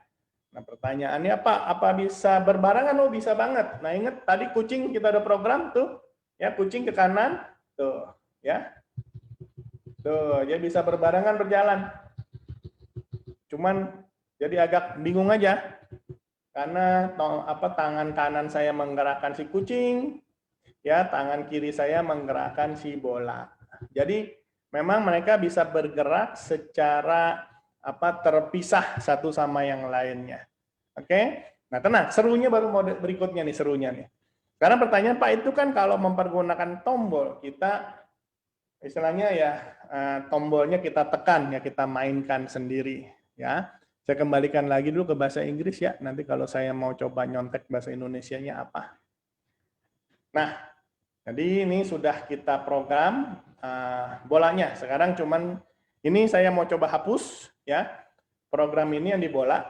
Nah, pertanyaannya apa bisa berbarengan? Oh, bisa banget. Nah, ingat tadi kucing kita ada program tuh, ya kucing ke kanan, tuh, ya, tuh, dia bisa berbarengan berjalan. Cuman jadi agak bingung aja, karena tangan kanan saya menggerakkan si kucing, ya tangan kiri saya menggerakkan si bola. Jadi memang mereka bisa bergerak secara terpisah satu sama yang lainnya. Oke? Nah, tenang, serunya baru mode berikutnya nih, serunya nih. Sekarang pertanyaan, Pak, itu kan kalau mempergunakan tombol, kita istilahnya ya tombolnya kita tekan ya, kita mainkan sendiri ya. Saya kembalikan lagi dulu ke bahasa Inggris ya. Nanti kalau saya mau coba nyontek bahasa Indonesianya apa. Nah, jadi ini sudah kita program bolanya. Sekarang cuman ini saya mau coba hapus ya. Program ini yang di bola.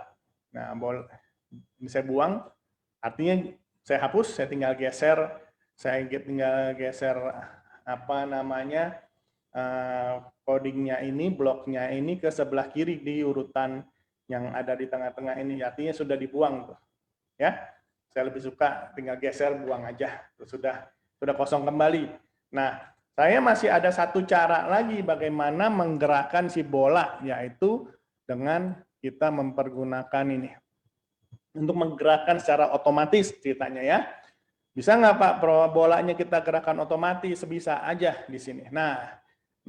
Nah, ini saya buang. Artinya saya hapus, saya tinggal geser, apa namanya codingnya ini, bloknya ini ke sebelah kiri di urutan yang ada di tengah-tengah ini. Artinya sudah dibuang tuh, ya. Saya lebih suka tinggal geser, buang aja, terus sudah kosong kembali. Nah, saya masih ada satu cara lagi bagaimana menggerakkan si bola, yaitu dengan kita mempergunakan ini untuk menggerakkan secara otomatis ceritanya ya. Bisa nggak Pak bolanya kita gerakan otomatis? Bisa aja di sini. Nah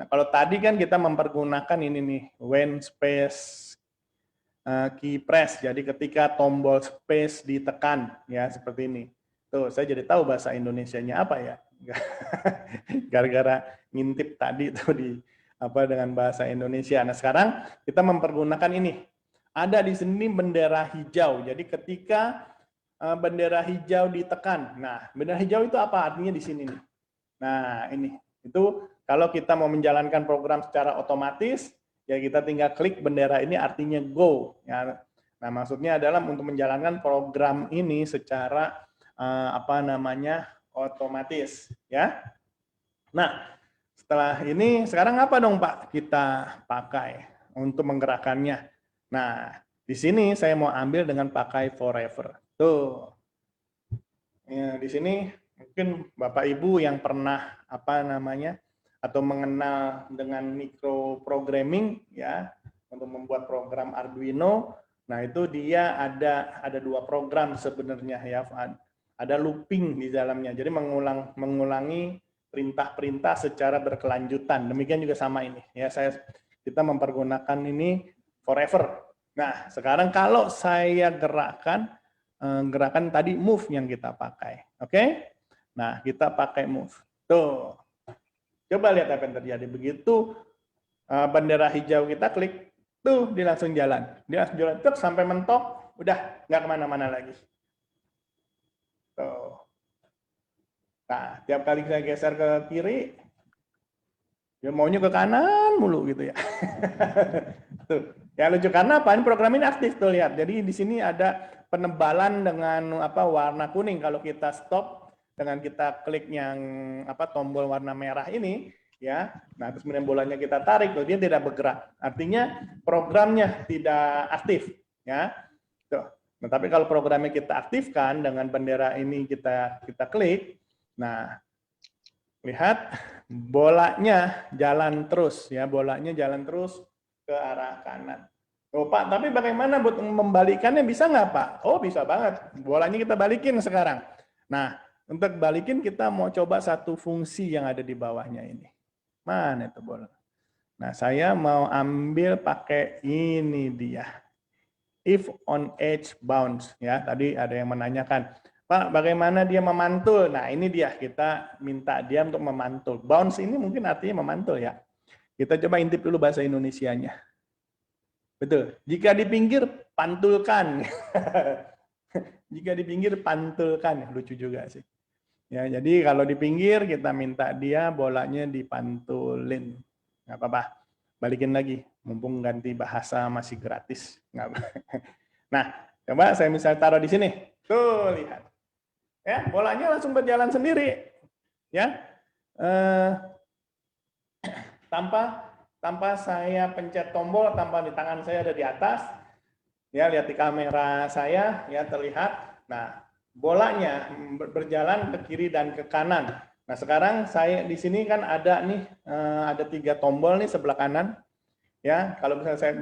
kalau tadi kan kita mempergunakan ini nih, when space key press. Jadi ketika tombol space ditekan ya seperti ini. Tuh saya jadi tahu bahasa Indonesianya apa ya. Gara-gara ngintip tadi tuh di apa dengan bahasa Indonesia. Nah sekarang kita mempergunakan ini. Ada di sini bendera hijau. Jadi ketika bendera hijau ditekan. Nah, bendera hijau itu apa artinya di sini nih? Nah, ini. Itu kalau kita mau menjalankan program secara otomatis, ya kita tinggal klik bendera ini artinya go. Ya. Nah, maksudnya adalah untuk menjalankan program ini secara apa namanya? Otomatis, ya. Nah, setelah ini sekarang apa dong Pak kita pakai untuk menggerakkannya? Nah, di sini saya mau ambil dengan pakai forever. Tuh. Ya, di sini mungkin Bapak Ibu yang pernah apa namanya atau mengenal dengan microprogramming ya untuk membuat program Arduino. Nah, itu dia ada dua program sebenarnya ya. Ada looping di dalamnya. Jadi mengulangi perintah-perintah secara berkelanjutan. Demikian juga sama ini ya. Kita mempergunakan ini forever. Nah, sekarang kalau saya gerakan tadi move yang kita pakai. Oke? Nah, kita pakai move. Tuh. Coba lihat apa yang terjadi. Begitu bendera hijau kita klik, tuh dia langsung jalan. Dia langsung jalan tuh sampai mentok, udah nggak kemana-mana lagi. Tuh. Nah, tiap kali saya geser ke kiri, dia maunya ke kanan mulu gitu ya. Tuh. Ya lucu karena apa? Ini program ini aktif tuh lihat. Jadi di sini ada penebalan dengan apa warna kuning. Kalau kita stop dengan kita klik yang apa tombol warna merah ini, ya. Nah terus kemudian bolanya kita tarik, tuh dia tidak bergerak. Artinya programnya tidak aktif, ya. Tuh. Nah, tapi kalau programnya kita aktifkan dengan bendera ini kita klik, nah lihat bolanya jalan terus, ya bolanya jalan terus ke arah kanan. Oh Pak, tapi bagaimana buat membalikannya bisa nggak Pak? Oh bisa banget, bolanya kita balikin sekarang. Nah, untuk balikin kita mau coba satu fungsi yang ada di bawahnya ini. Mana itu bola? Nah, saya mau ambil pakai ini dia. If on edge bounce, ya tadi ada yang menanyakan, Pak bagaimana dia memantul? Nah ini dia, kita minta dia untuk memantul. Bounce ini mungkin artinya memantul ya. Kita coba intip dulu bahasa Indonesianya. Betul. Jika di pinggir, pantulkan. Jika di pinggir, pantulkan. Lucu juga sih. Ya, jadi kalau di pinggir, kita minta dia bolanya dipantulin. Nggak apa-apa. Balikin lagi. Mumpung ganti bahasa masih gratis. Nggak apa. Nah, coba saya misalnya taruh di sini. Tuh, lihat. Ya, bolanya langsung berjalan sendiri. Ya. Tanpa saya pencet tombol, tanpa di tangan saya ada di atas, ya lihat di kamera saya, ya terlihat. Nah, bolanya berjalan ke kiri dan ke kanan. Nah, sekarang saya di sini kan ada nih, ada 3 tombol nih sebelah kanan. Ya, kalau misalnya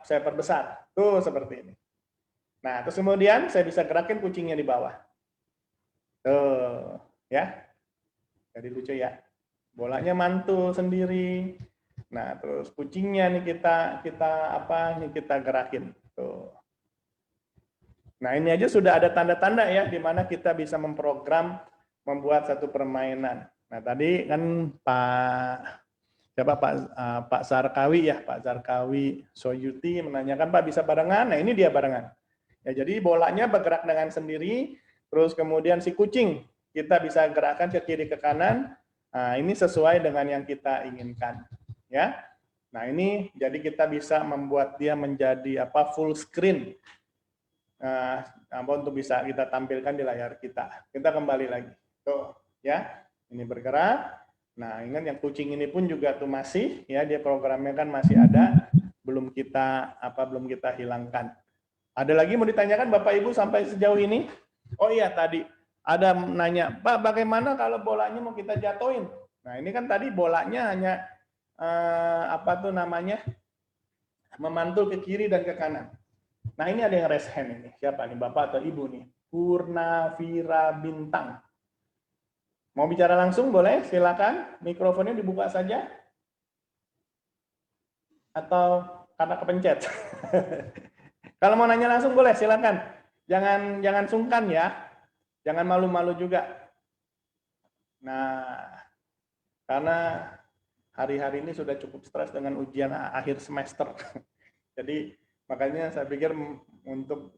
saya perbesar, tuh seperti ini. Nah, terus kemudian saya bisa gerakin kucingnya di bawah. Tuh, ya. Jadi lucu ya. Bolanya mantul sendiri. Nah, terus kucingnya nih kita gerakin. Tuh. Nah, ini aja sudah ada tanda-tanda ya di mana kita bisa memprogram membuat satu permainan. Nah, tadi kan Pak Siapa Pak Zarkawi ya, Pak Zarkawi Soyuti menanyakan, Pak bisa barengan? Nah ini dia barengan. Ya, jadi bolanya bergerak dengan sendiri, terus kemudian si kucing kita bisa gerakkan ke kiri ke kanan. Nah, ini sesuai dengan yang kita inginkan, ya. Nah, ini jadi kita bisa membuat dia menjadi full screen. Untuk bisa kita tampilkan di layar kita. Kita kembali lagi. Tuh, ya. Ini bergerak. Nah, ingat yang kucing ini pun juga tuh masih ya, dia programnya kan masih ada, belum kita hilangkan. Ada lagi mau ditanyakan Bapak Ibu sampai sejauh ini? Oh iya, tadi ada nanya, Pak bagaimana kalau bolanya mau kita jatuhin? Nah, ini kan tadi bolanya hanya memantul ke kiri dan ke kanan. Nah, ini ada yang raise hand ini. Siapa nih, Bapak atau Ibu nih? Purnavira Bintang. Mau bicara langsung boleh? Silakan. Mikrofonnya dibuka saja. Atau karena kepencet? Kalau mau nanya langsung boleh, silakan. Jangan sungkan ya. Jangan malu-malu juga. Nah, karena hari-hari ini sudah cukup stres dengan ujian akhir semester. Jadi makanya saya pikir untuk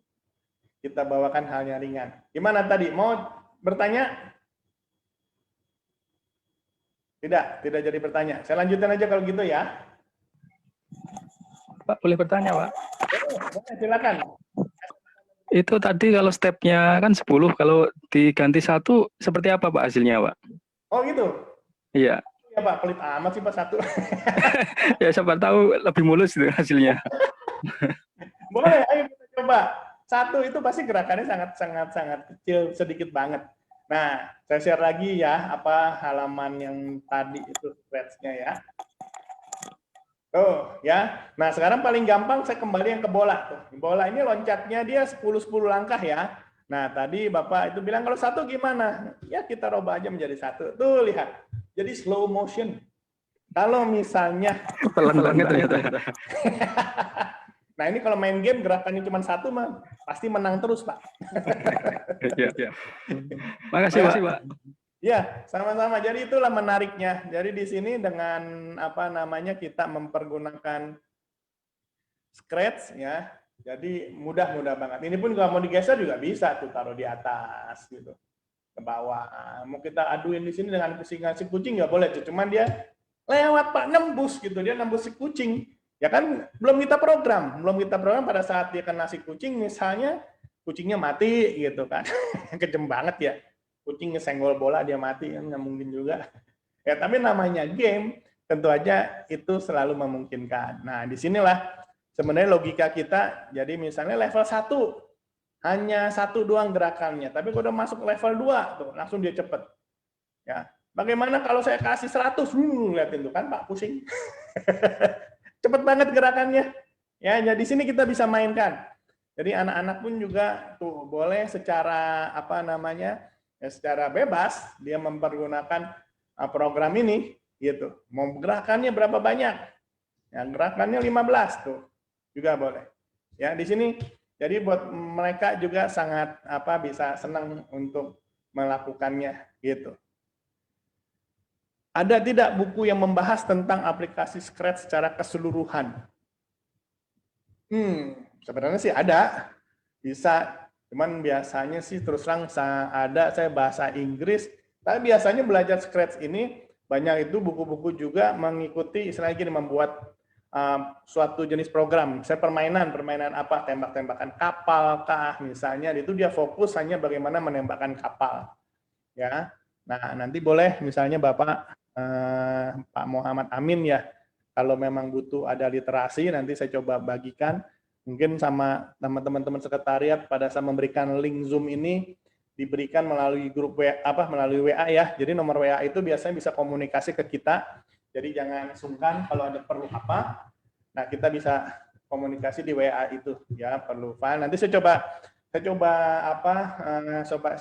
kita bawakan hal yang ringan. Gimana tadi? Mau bertanya? Tidak jadi bertanya. Saya lanjutkan aja kalau gitu ya. Pak, boleh bertanya, Pak? Boleh, silakan. Itu tadi kalau stepnya kan 10, kalau diganti 1, seperti apa Pak hasilnya, Pak? Oh gitu? Iya. Ya Pak, pelit amat sih Pak 1. Ya siapa tahu lebih mulus itu hasilnya. Boleh, ayo kita coba. 1 itu pasti gerakannya sangat kecil, sedikit banget. Nah, saya share lagi ya, halaman yang tadi itu scratch-nya ya. Tuh, ya. Nah, sekarang paling gampang saya kembali yang ke bola. Tuh. Bola ini loncatnya dia 10 langkah ya. Nah, tadi Bapak itu bilang kalau 1 gimana? Ya, kita robah aja menjadi 1. Tuh, lihat. Jadi slow motion. Kalau misalnya pelan banget ternyata. Nah, ini kalau main game gerakannya cuma 1 mah pasti menang terus, Pak. Ya. Makasih, Pak. Ya, sama-sama. Jadi itulah menariknya. Jadi di sini dengan kita mempergunakan Scratch ya. Jadi mudah banget. Ini pun kalau mau digeser juga bisa tuh, taruh di atas gitu. Ke bawah. Mau kita aduin di sini dengan si kucing nggak boleh, cuman dia lewat Pak, nembus gitu. Dia nembus si kucing. Ya kan belum kita program pada saat dia kena si kucing misalnya kucingnya mati gitu kan. Kejem banget ya. Kucing ngesenggol bola dia mati kan nggak mungkin juga. Ya tapi namanya game tentu aja itu selalu memungkinkan. Nah disinilah sebenarnya logika kita. Jadi misalnya level 1 hanya 1 doang gerakannya, tapi kalau udah masuk level 2 tuh langsung dia cepet. Ya, bagaimana kalau saya kasih 100? Lihatin tuh kan Pak, pusing. Cepet banget gerakannya. Ya, jadi di sini kita bisa mainkan. Jadi anak-anak pun juga tuh boleh secara secara bebas dia mempergunakan program ini gitu. Mau gerakannya berapa banyak? Ya, gerakannya 15 tuh. Juga boleh. Ya, di sini jadi buat mereka juga sangat bisa senang untuk melakukannya gitu. Ada tidak buku yang membahas tentang aplikasi Scratch secara keseluruhan? Sebenarnya sih ada. Bisa. Cuman biasanya sih terus terang ada saya bahasa Inggris. Tapi biasanya belajar Scratch ini banyak itu buku-buku juga mengikuti istilahnya gini, membuat suatu jenis program. Saya permainan apa? Tembak-tembakan kapal kah misalnya. Itu dia fokus hanya bagaimana menembakkan kapal. Ya. Nah, nanti boleh misalnya Bapak Pak Muhammad Amin ya, kalau memang butuh ada literasi, nanti saya coba bagikan, mungkin sama teman-teman sekretariat pada saat memberikan link Zoom ini, diberikan melalui grup WA, melalui WA ya, jadi nomor WA itu biasanya bisa komunikasi ke kita, jadi jangan sungkan kalau ada perlu apa, nah kita bisa komunikasi di WA itu, ya perlu file, nanti saya coba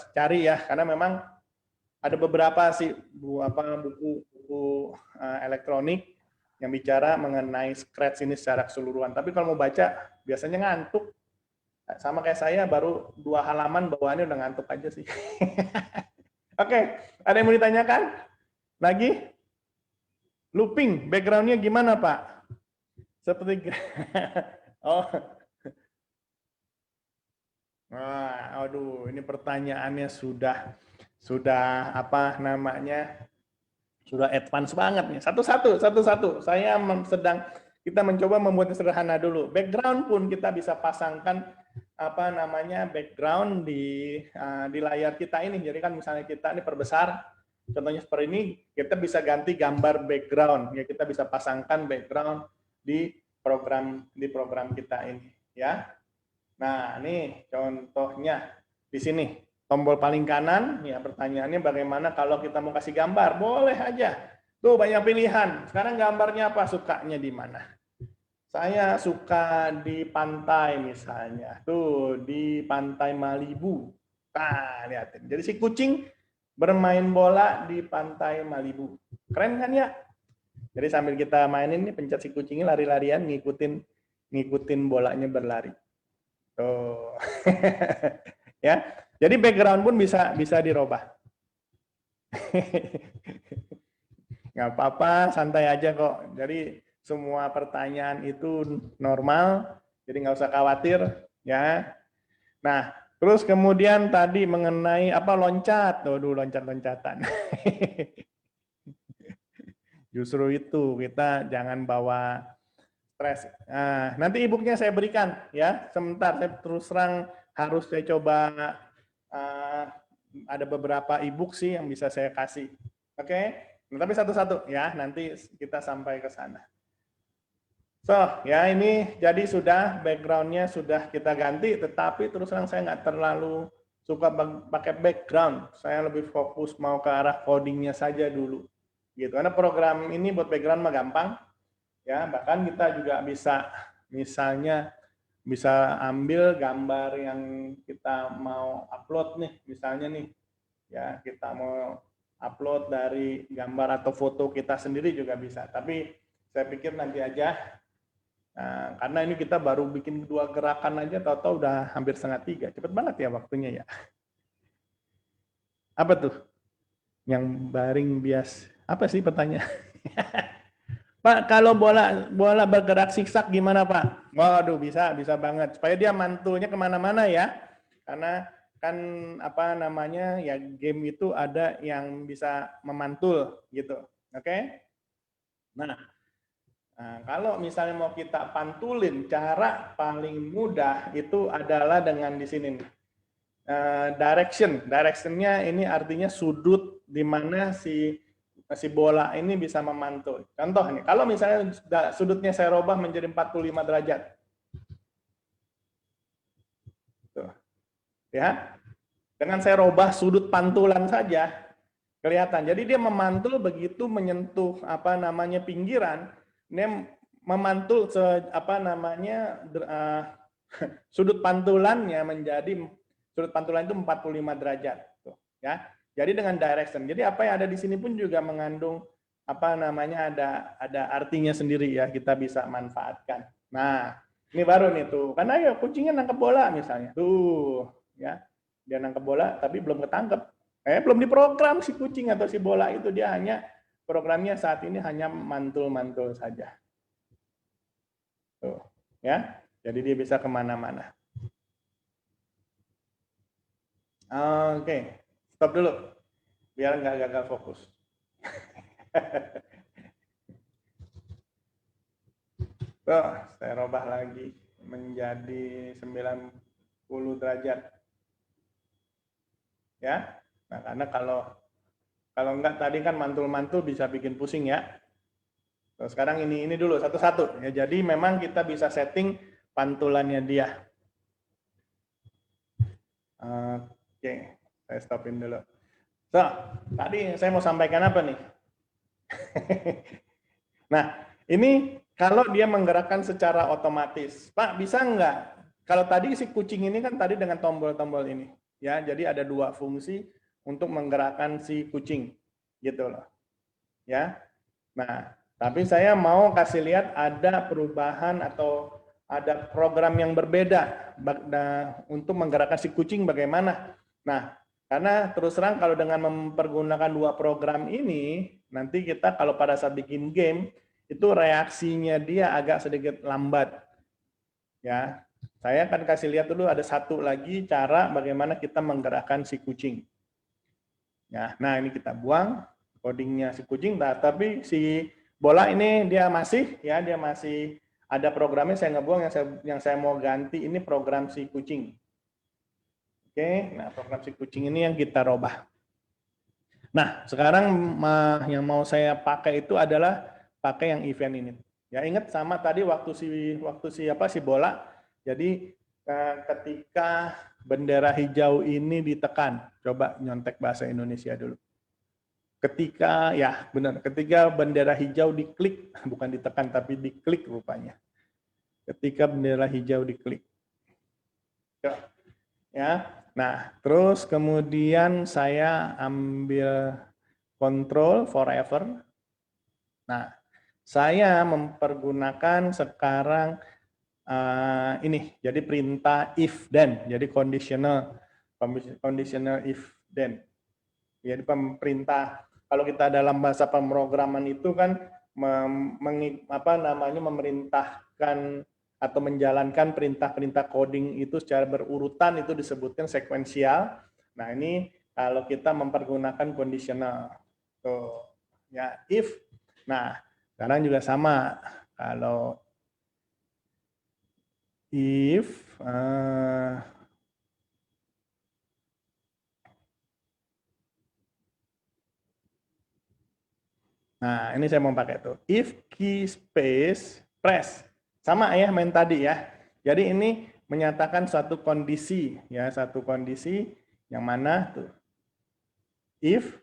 cari ya, karena memang ada beberapa sih buku elektronik yang bicara mengenai Scratch ini secara keseluruhan. Tapi kalau mau baca biasanya ngantuk. Sama kayak saya baru 2 halaman bawaannya udah ngantuk aja sih. Oke, ada yang mau ditanyakan? Lagi? Looping, background-nya gimana, Pak? Seperti oh. Nah, aduh, ini pertanyaannya sudah apa namanya? Sudah advance banget nih. Satu-satu. Kita mencoba membuatnya sederhana dulu. Background pun kita bisa pasangkan apa namanya background di layar kita ini. Jadi kan misalnya kita ini perbesar, contohnya seperti ini, kita bisa ganti gambar background. Ya kita bisa pasangkan background di program kita ini. Ya. Nah ini contohnya di sini. Tombol paling kanan, ya pertanyaannya bagaimana kalau kita mau kasih gambar? Boleh aja. Tuh banyak pilihan. Sekarang gambarnya apa? Sukanya di mana? Saya suka di pantai misalnya. Tuh, di pantai Malibu. Nah, lihatin. Jadi si kucing bermain bola di pantai Malibu. Keren kan ya? Jadi sambil kita mainin nih, pencet si kucingnya lari-larian, ngikutin bolanya berlari. Tuh. Ya. Jadi background pun bisa dirubah. Nggak apa-apa, santai aja kok. Jadi semua pertanyaan itu normal, jadi nggak usah khawatir, ya. Nah, terus kemudian tadi mengenai apa loncat, loncat-loncatan. Justru itu kita jangan bawa stres. Nah, nanti e-booknya saya berikan, ya. Sebentar, saya terus terang harus saya coba. Ada beberapa e-book sih yang bisa saya kasih. Oke? Tapi satu-satu ya, nanti kita sampai ke sana. So, ya ini jadi sudah background-nya sudah kita ganti, tetapi terus terang saya nggak terlalu suka pakai background. Saya lebih fokus mau ke arah coding-nya saja dulu. Gitu. Karena program ini buat background mah gampang. Ya, bahkan kita juga bisa misalnya bisa ambil gambar yang kita mau upload nih, misalnya nih, ya kita mau upload dari gambar atau foto kita sendiri juga bisa. Tapi saya pikir nanti aja, nah, karena ini kita baru bikin 2 gerakan aja, tahu-tahu udah hampir 2:30. Cepet banget ya waktunya ya. Apa tuh? Yang baring bias? Apa sih pertanyaan? Pak, kalau bola bergerak siksak gimana Pak? Waduh, bisa banget. Supaya dia mantulnya kemana-mana ya. Karena kan apa namanya ya game itu ada yang bisa memantul gitu. Oke? Nah, kalau misalnya mau kita pantulin, cara paling mudah itu adalah dengan di sini nih. Directionnya ini artinya sudut di mana si bola ini bisa memantul. Contoh nih, kalau misalnya sudutnya saya robah menjadi 45 derajat. Tuh. Ya. Dengan saya robah sudut pantulan saja kelihatan. Jadi dia memantul begitu menyentuh apa namanya pinggiran, dia memantul sudut pantulannya menjadi sudut pantulan itu 45 derajat. Tuh, ya. Jadi dengan direction. Jadi apa yang ada di sini pun juga mengandung apa namanya ada artinya sendiri ya, kita bisa manfaatkan. Nah, ini baru nih tuh. Karena ya kucingnya nangkep bola misalnya. Tuh, ya. Dia nangkep bola tapi belum ketangkep. Belum diprogram si kucing atau si bola itu, dia hanya programnya saat ini hanya mantul-mantul saja. Tuh, ya. Jadi dia bisa kemana-mana. Oke. Stop dulu, biar nggak gagal fokus. Tuh, saya robah lagi menjadi 90 derajat. Ya, nah karena kalau nggak tadi kan mantul-mantul bisa bikin pusing ya. Terus sekarang ini dulu satu-satu. Ya, jadi memang kita bisa setting pantulannya dia. Oke. Saya stopin dulu. So, tadi saya mau sampaikan apa nih? Nah, ini kalau dia menggerakkan secara otomatis. Pak, bisa nggak? Kalau tadi si kucing ini kan tadi dengan tombol-tombol ini. Ya, jadi ada 2 fungsi untuk menggerakkan si kucing. Gitu loh. Ya. Nah, tapi saya mau kasih lihat ada perubahan atau ada program yang berbeda untuk menggerakkan si kucing bagaimana. Nah, Karena terus terang kalau dengan mempergunakan dua program ini, nanti kita kalau pada saat bikin game, itu reaksinya dia agak sedikit lambat. Ya, saya akan kasih lihat dulu ada satu lagi cara bagaimana kita menggerakkan si kucing. Ya, nah ini kita buang codingnya si kucing, tapi si bola ini dia masih ada programnya. Saya ngebuang, yang saya mau ganti ini program si kucing. Oke, nah program si kucing ini yang kita robah. Nah, sekarang yang mau saya pakai itu adalah pakai yang event ini. Ya, ingat sama tadi waktu si bola. Jadi ketika bendera hijau ini ditekan, coba nyontek bahasa Indonesia dulu. Ketika bendera hijau diklik, bukan ditekan tapi diklik rupanya. Ketika bendera hijau diklik. Ya. Nah, terus kemudian saya ambil control forever. Nah, saya mempergunakan sekarang ini, jadi perintah if then, jadi conditional if then. Jadi perintah, kalau kita dalam bahasa pemrograman itu kan memerintahkan atau menjalankan perintah-perintah coding itu secara berurutan, itu disebutkan sekuensial. Nah, ini kalau kita mempergunakan conditional. Tuh, ya, if. Nah, sekarang juga sama. Kalau if nah, ini saya mau pakai tuh. If key space press. Sama ya main tadi ya. Jadi ini menyatakan suatu kondisi ya, satu kondisi yang mana tuh if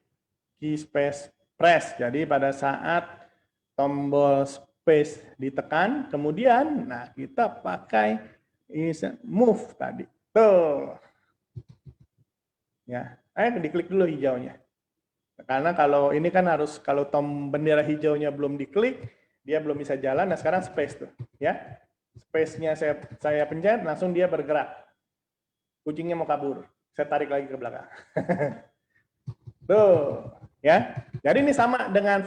key space press. Jadi pada saat tombol space ditekan, kemudian nah kita pakai move tadi. Tuh. Ya, diklik dulu hijaunya. Karena kalau ini kan harus, kalau bendera hijaunya belum diklik, dia belum bisa jalan. Nah, sekarang space tuh, ya. Space-nya saya pencet, langsung dia bergerak. Kucingnya mau kabur. Saya tarik lagi ke belakang. Tuh, ya. Jadi ini sama dengan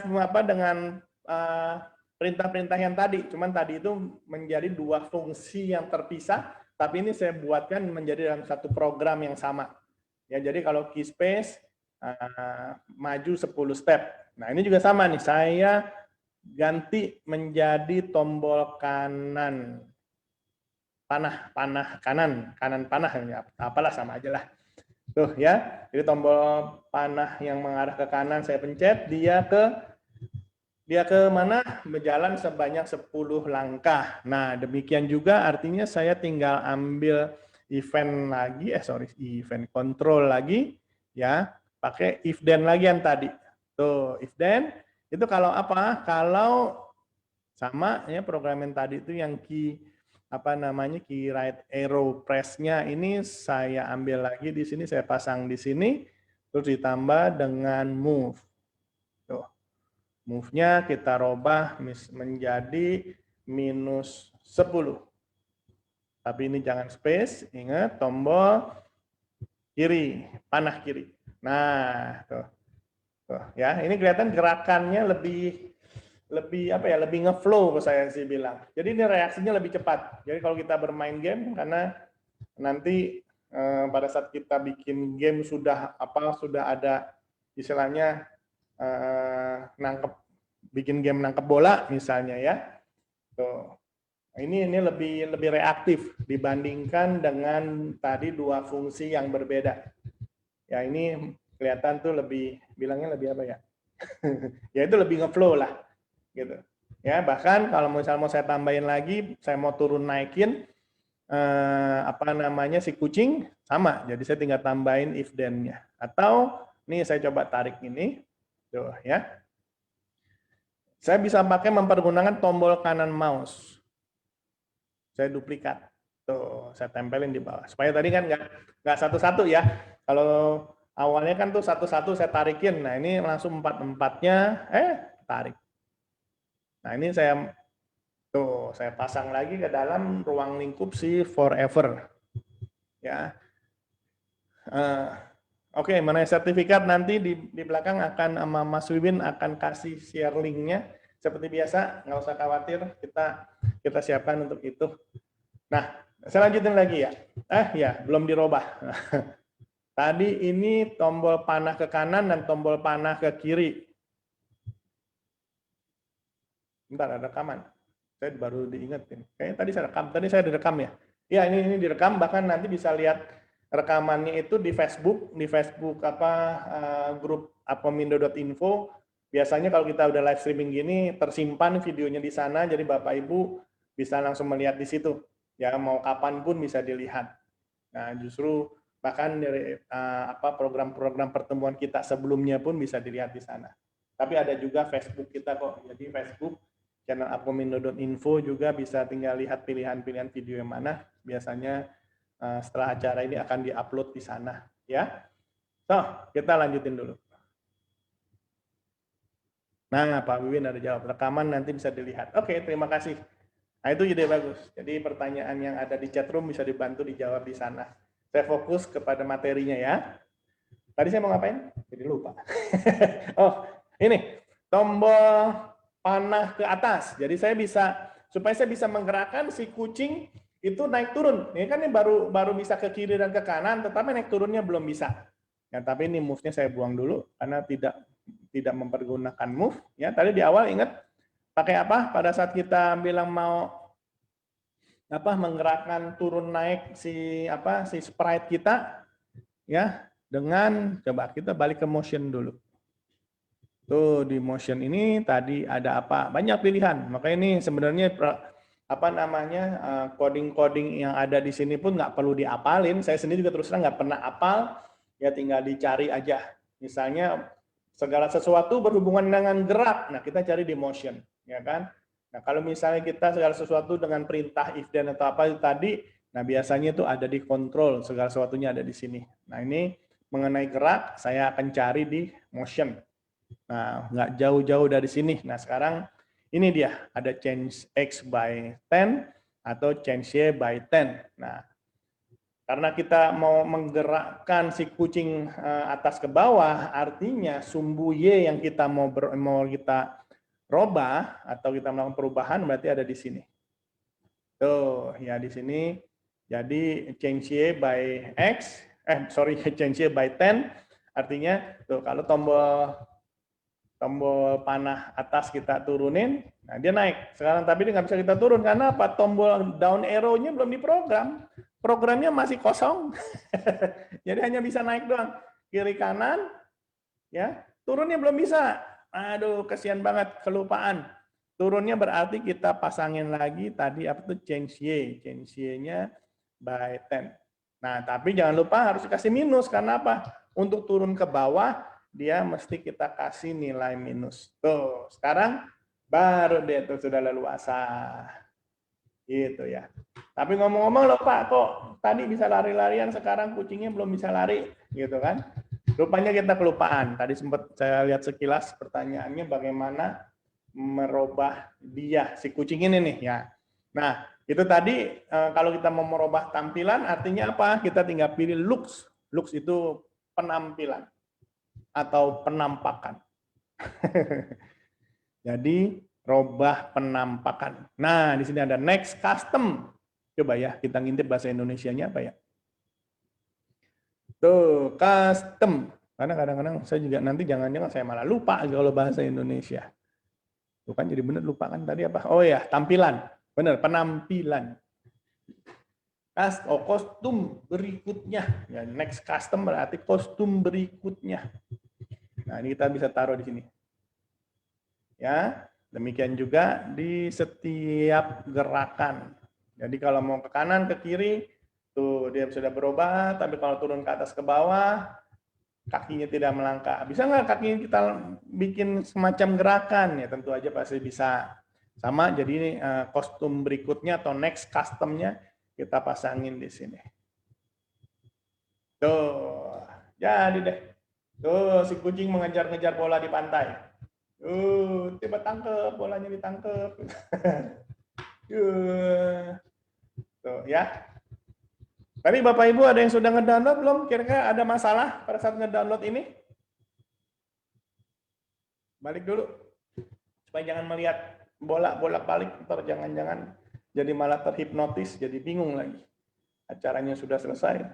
perintah-perintah yang tadi. Cuman tadi itu menjadi dua fungsi yang terpisah, tapi ini saya buatkan menjadi dalam satu program yang sama. Ya, jadi kalau key space maju 10 step. Nah, ini juga sama nih, saya ganti menjadi tombol kanan panah kanan panah, apalah sama aja lah. Tuh ya, jadi tombol panah yang mengarah ke kanan saya pencet, dia ke mana? Berjalan sebanyak 10 langkah. Nah, demikian juga artinya saya tinggal ambil event lagi, event control lagi, ya, pakai if then lagi yang tadi. Tuh, if then itu kalau apa? Kalau sama ya program yang tadi itu yang key right arrow press-nya ini saya ambil lagi di sini, saya pasang di sini, terus ditambah dengan move. Tuh. Move-nya kita robah menjadi -10. Tapi ini jangan space, ingat tombol kiri, panah kiri. Nah, tuh ya, ini kelihatan gerakannya lebih ngeflow, saya sih bilang. Jadi ini reaksinya lebih cepat. Jadi kalau kita bermain game, karena nanti pada saat kita bikin game sudah ada istilahnya bikin game nangkep bola misalnya ya. Tuh. Ini lebih reaktif dibandingkan dengan tadi dua fungsi yang berbeda. Ya, ini kelihatan tuh bilangnya lebih apa ya? Ya itu lebih ngeflow lah, gitu. Ya, bahkan kalau misalnya mau saya tambahin lagi, saya mau turun naikin si kucing sama. Jadi saya tinggal tambahin if then-nya. Atau nih saya coba tarik ini, tuh ya. Saya bisa pakai mempergunakan tombol kanan mouse. Saya duplikat. Tuh, saya tempelin di bawah. Supaya tadi kan nggak satu-satu ya. Kalau awalnya kan tuh satu-satu saya tarikin. Nah, ini langsung empat-empatnya tarik. Nah, ini saya pasang lagi ke dalam ruang lingkup si forever. Ya. Oke, mengenai sertifikat nanti di belakang akan sama Mas Wiwin akan kasih share linknya. Seperti biasa, nggak usah khawatir, kita siapkan untuk itu. Nah, saya lanjutin lagi ya. Ya, belum dirubah. Tadi ini tombol panah ke kanan dan tombol panah ke kiri. Bentar, ada rekaman. Saya baru diingetin. Kayaknya tadi saya rekam. Tadi saya direkam ya. Ya, ini direkam. Bahkan nanti bisa lihat rekamannya itu di Facebook grup apomindo.info. Biasanya kalau kita udah live streaming gini tersimpan videonya di sana, jadi Bapak Ibu bisa langsung melihat di situ. Ya, mau kapan pun bisa dilihat. Nah, justru bahkan dari program-program pertemuan kita sebelumnya pun bisa dilihat di sana. Tapi ada juga Facebook kita kok. Jadi Facebook channel apomindo.info juga bisa tinggal lihat pilihan-pilihan video yang mana. Biasanya setelah acara ini akan diupload di sana, ya. So, kita lanjutin dulu. Nah, Pak Wiwin ada jawab. Rekaman nanti bisa dilihat. Oke, terima kasih. Nah, itu ide bagus. Jadi pertanyaan yang ada di chat room bisa dibantu dijawab di sana. Saya fokus kepada materinya ya. Tadi saya mau ngapain? Jadi lupa. Oh, ini tombol panah ke atas. Jadi supaya saya bisa menggerakkan si kucing itu naik turun. Ini kan ini baru bisa ke kiri dan ke kanan, tetapi naik turunnya belum bisa. Ya, tapi ini move-nya saya buang dulu karena tidak mempergunakan move. Ya, tadi di awal ingat pakai apa? Pada saat kita bilang mau menggerakkan turun naik si sprite kita, ya, dengan coba kita balik ke motion dulu. Tuh di motion ini tadi ada apa? Banyak pilihan. Makanya ini sebenarnya coding-coding yang ada di sini pun nggak perlu diapalin. Saya sendiri juga terus terang nggak pernah apal, ya tinggal dicari aja. Misalnya segala sesuatu berhubungan dengan gerak, nah kita cari di motion, ya kan? Nah kalau misalnya kita segala sesuatu dengan perintah if then atau apa tadi, nah biasanya itu ada di control, segala sesuatunya ada di sini. Nah ini mengenai gerak, saya akan cari di motion. Nah nggak jauh-jauh dari sini. Nah sekarang ini dia, ada change X by 10 atau change Y by 10. Nah, karena kita mau menggerakkan si kucing atas ke bawah, artinya sumbu Y yang kita mau kita robah atau kita melakukan perubahan berarti ada di sini. Tuh, ya di sini. Jadi change Y by X, change Y by 10, artinya tuh kalau tombol panah atas kita turunin, nah dia naik. Sekarang tapi dia nggak bisa kita turun karena apa? Tombol down arrow-nya belum diprogram. Programnya masih kosong. Jadi hanya bisa naik doang. Kiri kanan, ya. Turunnya belum bisa. Aduh, kasihan banget, kelupaan. Turunnya berarti kita pasangin lagi tadi apa tuh change Y. Change Y-nya by 10. Nah, tapi jangan lupa harus dikasih minus karena apa? Untuk turun ke bawah dia mesti kita kasih nilai minus. Tuh, sekarang baru dia tuh sudah leluasa. Gitu ya. Tapi ngomong-ngomong loh Pak, kok tadi bisa lari-larian, sekarang kucingnya belum bisa lari, gitu kan? Rupanya kita kelupaan. Tadi sempat saya lihat sekilas pertanyaannya bagaimana merubah dia, si kucing ini nih ya. Nah, itu tadi kalau kita mau merubah tampilan artinya apa? Kita tinggal pilih looks. Looks itu penampilan atau penampakan. Jadi robah penampakan. Nah, di sini ada next custom. Coba ya, kita ngintip bahasa Indonesianya apa ya? Tuh, custom. Karena kadang-kadang saya juga nanti jangan-jangan saya malah lupa kalau bahasa Indonesia. Tuh kan jadi benar lupa kan tadi apa? Oh ya, tampilan. Benar, penampilan. Kostum berikutnya. Ya, next custom berarti kostum berikutnya. Nah, ini kita bisa taruh di sini. Ya, demikian juga di setiap gerakan. Jadi kalau mau ke kanan, ke kiri, tuh dia sudah berubah, tapi kalau turun ke atas ke bawah, kakinya tidak melangkah. Bisa nggak kakinya kita bikin semacam gerakan? Ya tentu aja pasti bisa. Sama, jadi ini kostum berikutnya atau next customnya kita pasangin di sini. Tuh, jadi deh. Tuh, si kucing mengejar-ngejar bola di pantai. Tiba tangkep, bolanya ditangkep. Tuh ya. Tapi Bapak Ibu ada yang sudah ngedownload belum? Kira-kira ada masalah pada saat ngedownload ini? Balik dulu. Supaya jangan melihat bola bolak-balik, ntar jangan-jangan jadi malah terhipnotis, jadi bingung lagi. Acaranya sudah selesai.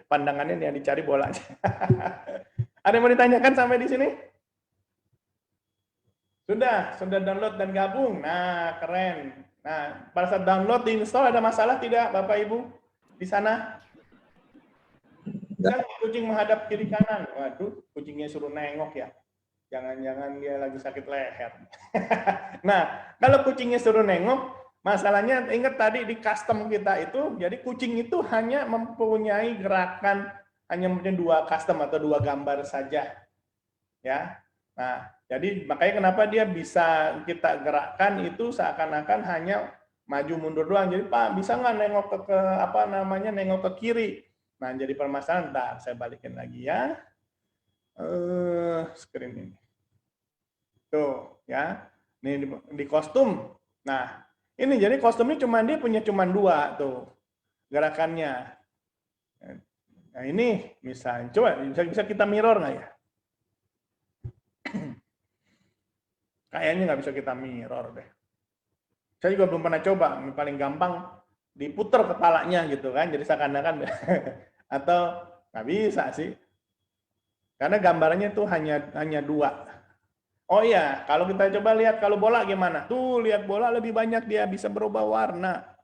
Pandangannya yang dicari bola aja. Ada yang mau ditanyakan sampai di sini? Sudah download dan gabung. Nah, keren. Nah, pada saat download diinstal ada masalah tidak Bapak Ibu di sana? Kan kucing menghadap kiri kanan. Waduh, kucingnya suruh nengok ya. Jangan-jangan dia lagi sakit leher. Nah, kalau kucingnya suruh nengok, masalahnya ingat tadi di custom kita itu, jadi kucing itu hanya mempunyai gerakan hanya mungkin 2 custom atau 2 gambar saja. Ya. Nah, jadi makanya kenapa dia bisa kita gerakkan itu seakan-akan hanya maju mundur doang. Jadi Pak, bisa nggak nengok ke apa namanya nengok ke kiri? Nah, jadi permasalahan. Bentar, saya balikin lagi ya. Screen ini. Tuh, ya. Ini di kostum. Nah, ini jadi kostumnya dia punya cuma 2 tuh gerakannya. Nah, ini misalnya coba bisa kita mirror nggak ya? Kayaknya nggak bisa kita mirror deh. Saya juga belum pernah coba. Paling gampang diputer kepalanya gitu kan, jadi seakan-akan atau nggak bisa sih. Karena gambarnya tuh hanya 2. Oh iya, kalau kita coba lihat kalau bola gimana? Tuh, lihat bola lebih banyak dia bisa berubah warna.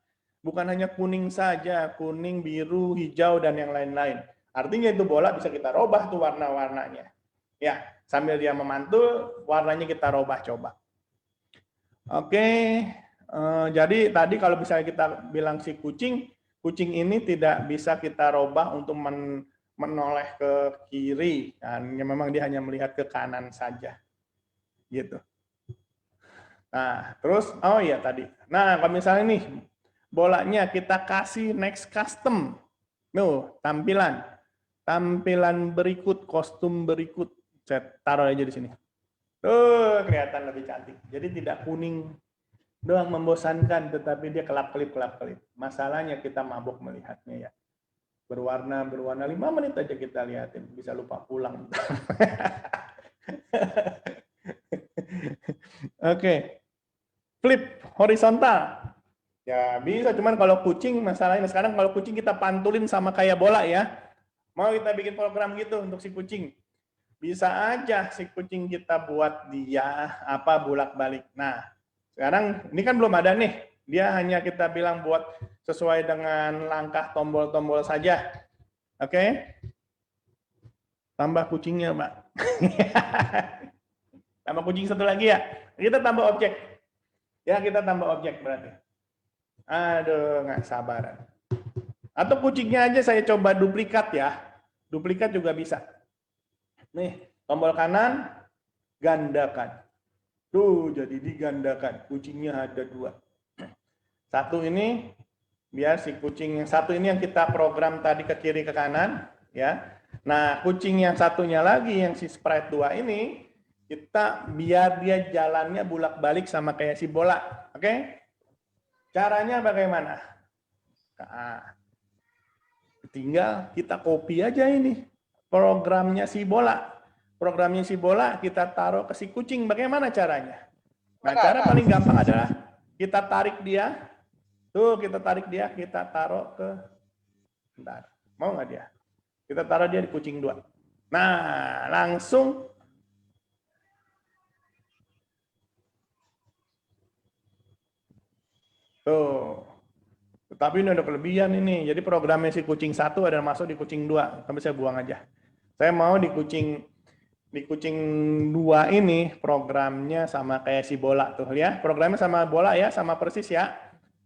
Bukan hanya kuning saja, kuning, biru, hijau, dan yang lain-lain. Artinya itu bola bisa kita robah tuh warna-warnanya. Ya, sambil dia memantul, warnanya kita robah coba. Oke, jadi tadi kalau misalnya kita bilang si kucing ini tidak bisa kita robah untuk menoleh ke kiri, dan memang dia hanya melihat ke kanan saja, gitu. Nah, terus oh iya tadi. Nah, kalau misalnya nih bolanya kita kasih next custom, tampilan berikut, kostum berikut, saya taruh aja di sini. Tuh kelihatan lebih cantik. Jadi tidak kuning doang membosankan, tetapi dia kelap-kelip. Masalahnya kita mabuk melihatnya ya. Berwarna 5 menit aja kita lihatin, bisa lupa pulang. Oke. Flip horizontal. Ya bisa, cuman kalau kucing masalahnya sekarang kalau kucing kita pantulin sama kayak bola ya. Mau kita bikin program gitu untuk si kucing. Bisa aja si kucing kita buat dia bolak-balik. Nah, sekarang ini kan belum ada nih. Dia hanya kita bilang buat sesuai dengan langkah tombol-tombol saja. Oke? Tambah kucingnya, Pak. Tambah kucing satu lagi ya. Kita tambah objek. Ya, kita tambah objek berarti. Aduh, nggak sabaran. Atau kucingnya aja saya coba duplikat ya. Duplikat juga bisa. Nih, tombol kanan, gandakan. Tuh, jadi digandakan. Kucingnya ada 2. Satu ini, biar si kucing yang satu ini yang kita program tadi ke kiri ke kanan. Ya. Nah, kucing yang satunya lagi, yang si sprite 2 ini, kita biar dia jalannya bolak-balik sama kayak si bola. Oke? Caranya bagaimana? Nah, tinggal kita copy aja ini. Programnya si bola. Programnya si bola kita taruh ke si kucing. Bagaimana caranya? Nah, cara paling gampang adalah kita tarik dia. Tuh, kita tarik dia, kita taruh ke bentar. Mau nggak dia? Kita taruh dia di kucing 2. Nah, langsung tuh. Tapi ini ada kelebihan ini. Jadi programnya si kucing 1 ada masuk di kucing 2. Tapi saya buang aja. Saya mau di kucing 2 ini programnya sama kayak si bola tuh ya. Programnya sama bola ya, sama persis ya.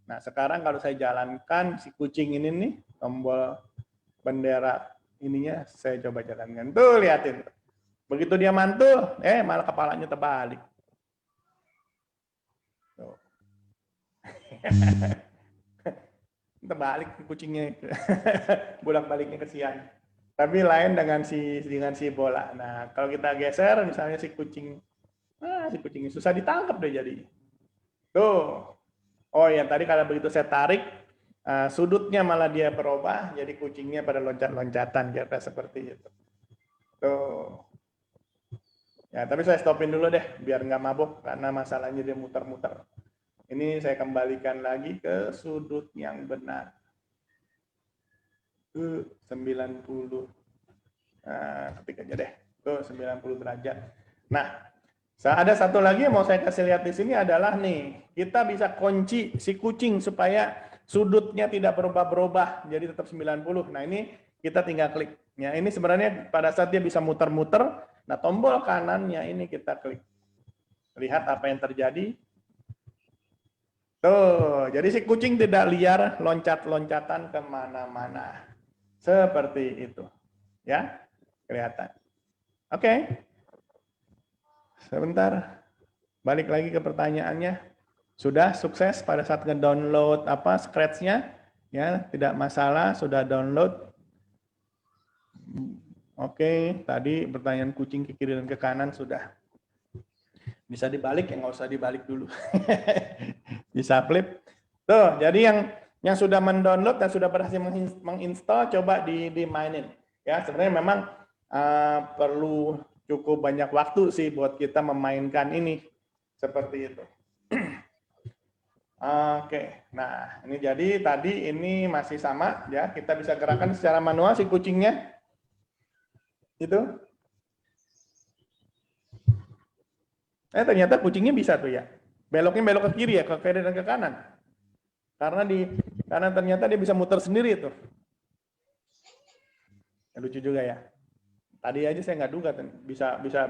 Nah, sekarang kalau saya jalankan si kucing ini nih, tombol bendera ininya saya coba jalankan. Tuh, lihatin. Begitu dia mantul, malah kepalanya terbalik. Tuh. Terbalik kucingnya. Bolak-baliknya kesian. Tapi lain dengan si bola. Nah, kalau kita geser misalnya si kucing ini susah ditangkap deh jadi. Tuh. Oh ya, tadi kalau begitu saya tarik sudutnya malah dia berubah, jadi kucingnya pada loncat-loncatan, kira-kira seperti itu. Tuh. Ya, tapi saya stopin dulu deh, biar nggak mabuk, karena masalahnya dia muter-muter. Ini saya kembalikan lagi ke sudut yang benar. Ke 90. Ketik aja deh. Tuh, 90 derajat. Nah, ada satu lagi yang mau saya kasih lihat di sini adalah nih, kita bisa kunci si kucing supaya sudutnya tidak berubah-berubah, jadi tetap 90. Nah, ini kita tinggal klik. Ya, ini sebenarnya pada saat dia bisa muter-muter, nah tombol kanannya ini kita klik. Lihat apa yang terjadi. Tuh, jadi si kucing tidak liar loncat-loncatan kemana-mana. Seperti itu. Ya, kelihatan. Oke. Sebentar. Balik lagi ke pertanyaannya. Sudah sukses pada saat nge-download Scratch-nya? Ya, tidak masalah, sudah download. Oke, tadi pertanyaan kucing ke kiri dan ke kanan sudah. Bisa dibalik ya, nggak usah dibalik dulu. Bisa flip. Tuh, jadi yang sudah mendownload dan sudah berhasil menginstall, coba dimainin. Ya, sebenarnya memang perlu cukup banyak waktu sih buat kita memainkan ini. Seperti itu. Oke, nah ini jadi tadi ini masih sama ya, kita bisa gerakan secara manual si kucingnya. Itu. Ternyata kucingnya bisa tuh ya. Beloknya belok ke kiri ya, ke kiri dan ke kanan. Karena ternyata dia bisa muter sendiri tuh. Ya, lucu juga ya. Tadi aja saya nggak duga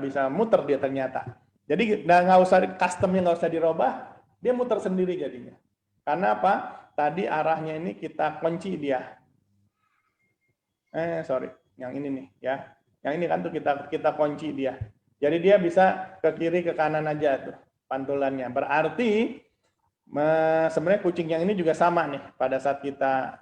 bisa muter dia ternyata. Jadi nggak usah customnya nggak usah dirubah, dia muter sendiri jadinya. Karena apa? Tadi arahnya ini kita kunci dia. Sorry, yang ini nih ya. Yang ini kan tuh kita kunci dia. Jadi dia bisa ke kiri ke kanan aja tuh pantulannya. Berarti sebenarnya kucing yang ini juga sama nih pada saat kita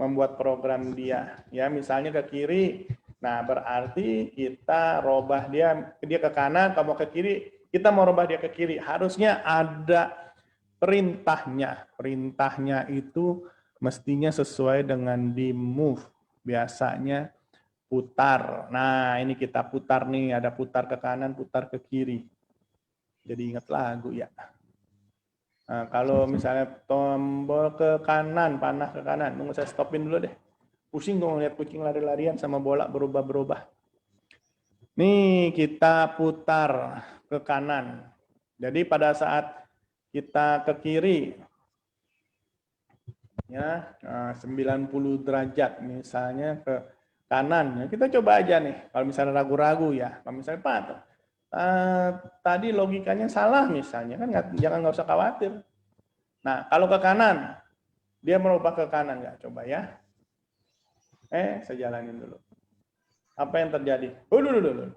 membuat program dia. Ya, misalnya ke kiri. Nah, berarti kita robah dia ke kanan, kamu ke kiri, kita mau robah dia ke kiri. Harusnya ada perintahnya. Perintahnya itu mestinya sesuai dengan di move. Biasanya putar. Nah, ini kita putar nih, ada putar ke kanan, putar ke kiri. Jadi ingat lagu ya. Nah, kalau misalnya tombol ke kanan, panah ke kanan, tunggu saya stopin dulu deh. Pusing gue ngeliat kucing lari-larian sama bola berubah-berubah. Nih, kita putar ke kanan. Jadi pada saat kita ke kiri, ya 90 derajat, misalnya ke kanan. Kita coba aja nih, kalau misalnya ragu-ragu ya. Kalau misalnya Pak, tadi logikanya salah misalnya, kan nggak usah khawatir. Nah, kalau ke kanan, dia merubah ke kanan nggak? Coba ya. Saya jalanin dulu. Apa yang terjadi? Dulu.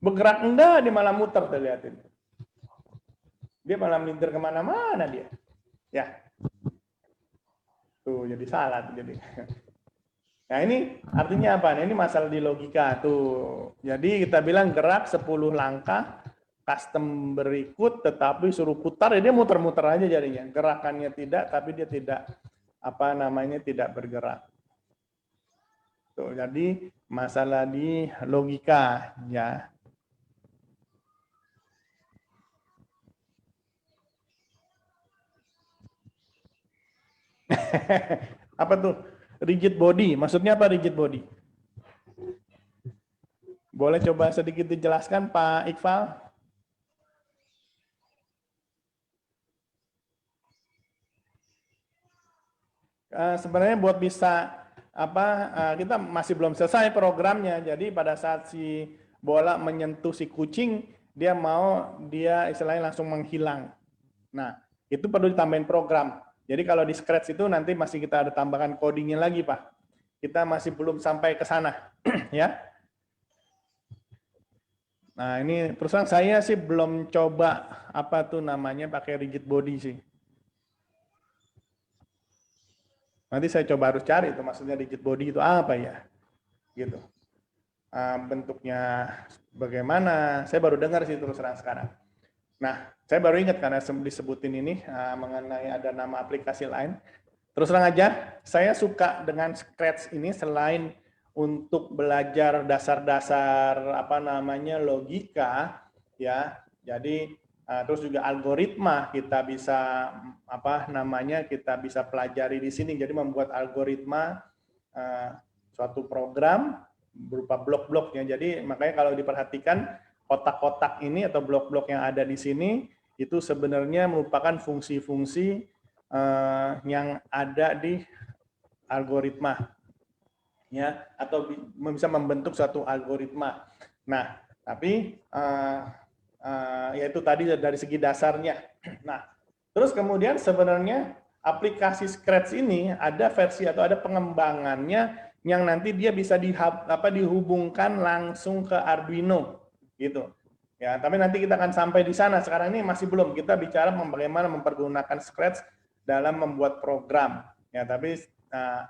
Bergerak enggak, dia malah muter, terlihatin. Dia malah melintir kemana-mana dia. Ya. Tuh, jadi salah. Jadi. Nah, ini artinya apa? Nah, ini masalah di logika. Tuh. Jadi kita bilang gerak 10 langkah, custom berikut, tetapi suruh putar, ya dia muter-muter aja jadinya. Gerakannya tidak, tapi dia tidak tidak bergerak. Tuh, jadi masalah di logika ya. Apa tuh? Rigid body. Maksudnya apa rigid body? Boleh coba sedikit dijelaskan Pak Iqbal? Sebenarnya buat bisa kita masih belum selesai programnya. Jadi pada saat si bola menyentuh si kucing, dia istilahnya langsung menghilang. Nah, itu perlu ditambahin program. Jadi kalau di Scratch itu nanti masih kita ada tambahkan codingnya lagi, Pak. Kita masih belum sampai ke sana, ya. Nah, ini terus terang saya sih belum coba pakai rigid body sih. Nanti saya coba harus cari itu maksudnya rigid body itu apa ya, gitu. Bentuknya bagaimana? Saya baru dengar sih terus terang sekarang. Nah, saya baru ingat karena disebutin ini mengenai ada nama aplikasi lain. Terus terang aja, saya suka dengan Scratch ini selain untuk belajar dasar-dasar apa namanya logika, ya. Jadi terus juga algoritma kita bisa apa namanya kita bisa pelajari di sini. Jadi membuat algoritma suatu program berupa blok-bloknya. Jadi makanya kalau diperhatikan kotak-kotak ini atau blok-blok yang ada di sini itu sebenarnya merupakan fungsi-fungsi yang ada di algoritma, ya, atau bisa membentuk suatu algoritma. Nah, tapi yaitu tadi dari segi dasarnya. Nah, terus kemudian sebenarnya aplikasi Scratch ini ada versi atau ada pengembangannya yang nanti dia bisa dihubungkan langsung ke Arduino, gitu. Ya, tapi nanti kita akan sampai di sana. Sekarang ini masih belum. Kita bicara bagaimana mempergunakan Scratch dalam membuat program. Ya, tapi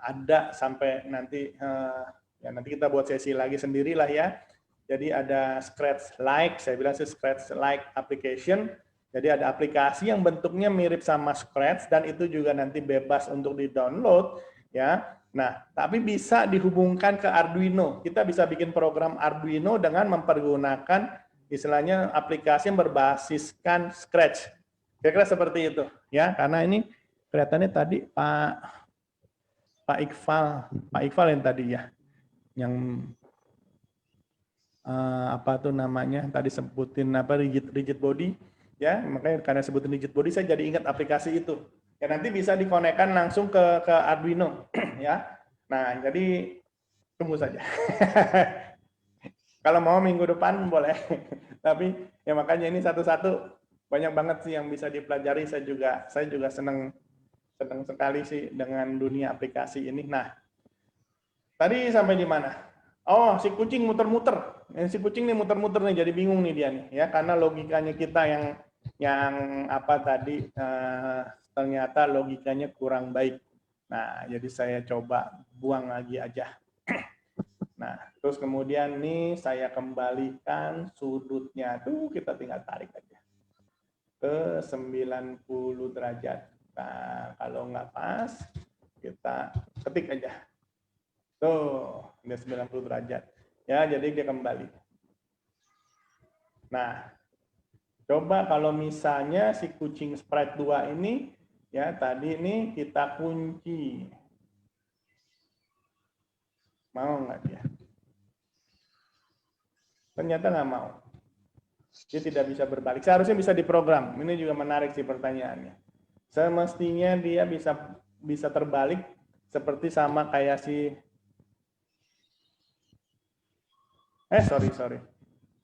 ada sampai nanti ya nanti kita buat sesi lagi sendirilah ya. Jadi ada Scratch Like, saya bilang sih Scratch Like application. Jadi ada aplikasi yang bentuknya mirip sama Scratch dan itu juga nanti bebas untuk di-download ya. Nah, tapi bisa dihubungkan ke Arduino. Kita bisa bikin program Arduino dengan mempergunakan istilahnya aplikasi yang berbasiskan Scratch. Kira-kira seperti itu ya, karena ini kelihatannya tadi Pak Iqbal yang tadi ya, yang apa tuh namanya tadi sebutin apa rigid body ya, makanya karena sebutin rigid body saya jadi ingat aplikasi itu ya, nanti bisa dikonekkan langsung ke Arduino ya. Nah, jadi tunggu saja. Kalau mau minggu depan boleh. Tapi ya makanya ini satu-satu banyak banget sih yang bisa dipelajari. Saya juga senang sekali sih dengan dunia aplikasi ini. Nah, tadi sampai di mana? Oh, si kucing muter-muter. Si kucing nih muter-muter nih, jadi bingung nih dia nih ya, karena logikanya kita yang apa tadi ternyata logikanya kurang baik. Nah, jadi saya coba buang lagi aja. Nah, terus kemudian nih saya kembalikan sudutnya tuh, kita tinggal tarik aja ke 90 derajat. Nah, kalau nggak pas, kita ketik aja. Tuh, ini 90 derajat. Ya, jadi dia kembali. Nah, coba kalau misalnya si kucing sprite 2 ini, ya tadi ini kita kunci. Mau nggak dia? Ternyata nggak mau. Dia tidak bisa berbalik. Seharusnya bisa diprogram. Ini juga menarik sih pertanyaannya. Semestinya dia bisa terbalik seperti sama kayak si sorry.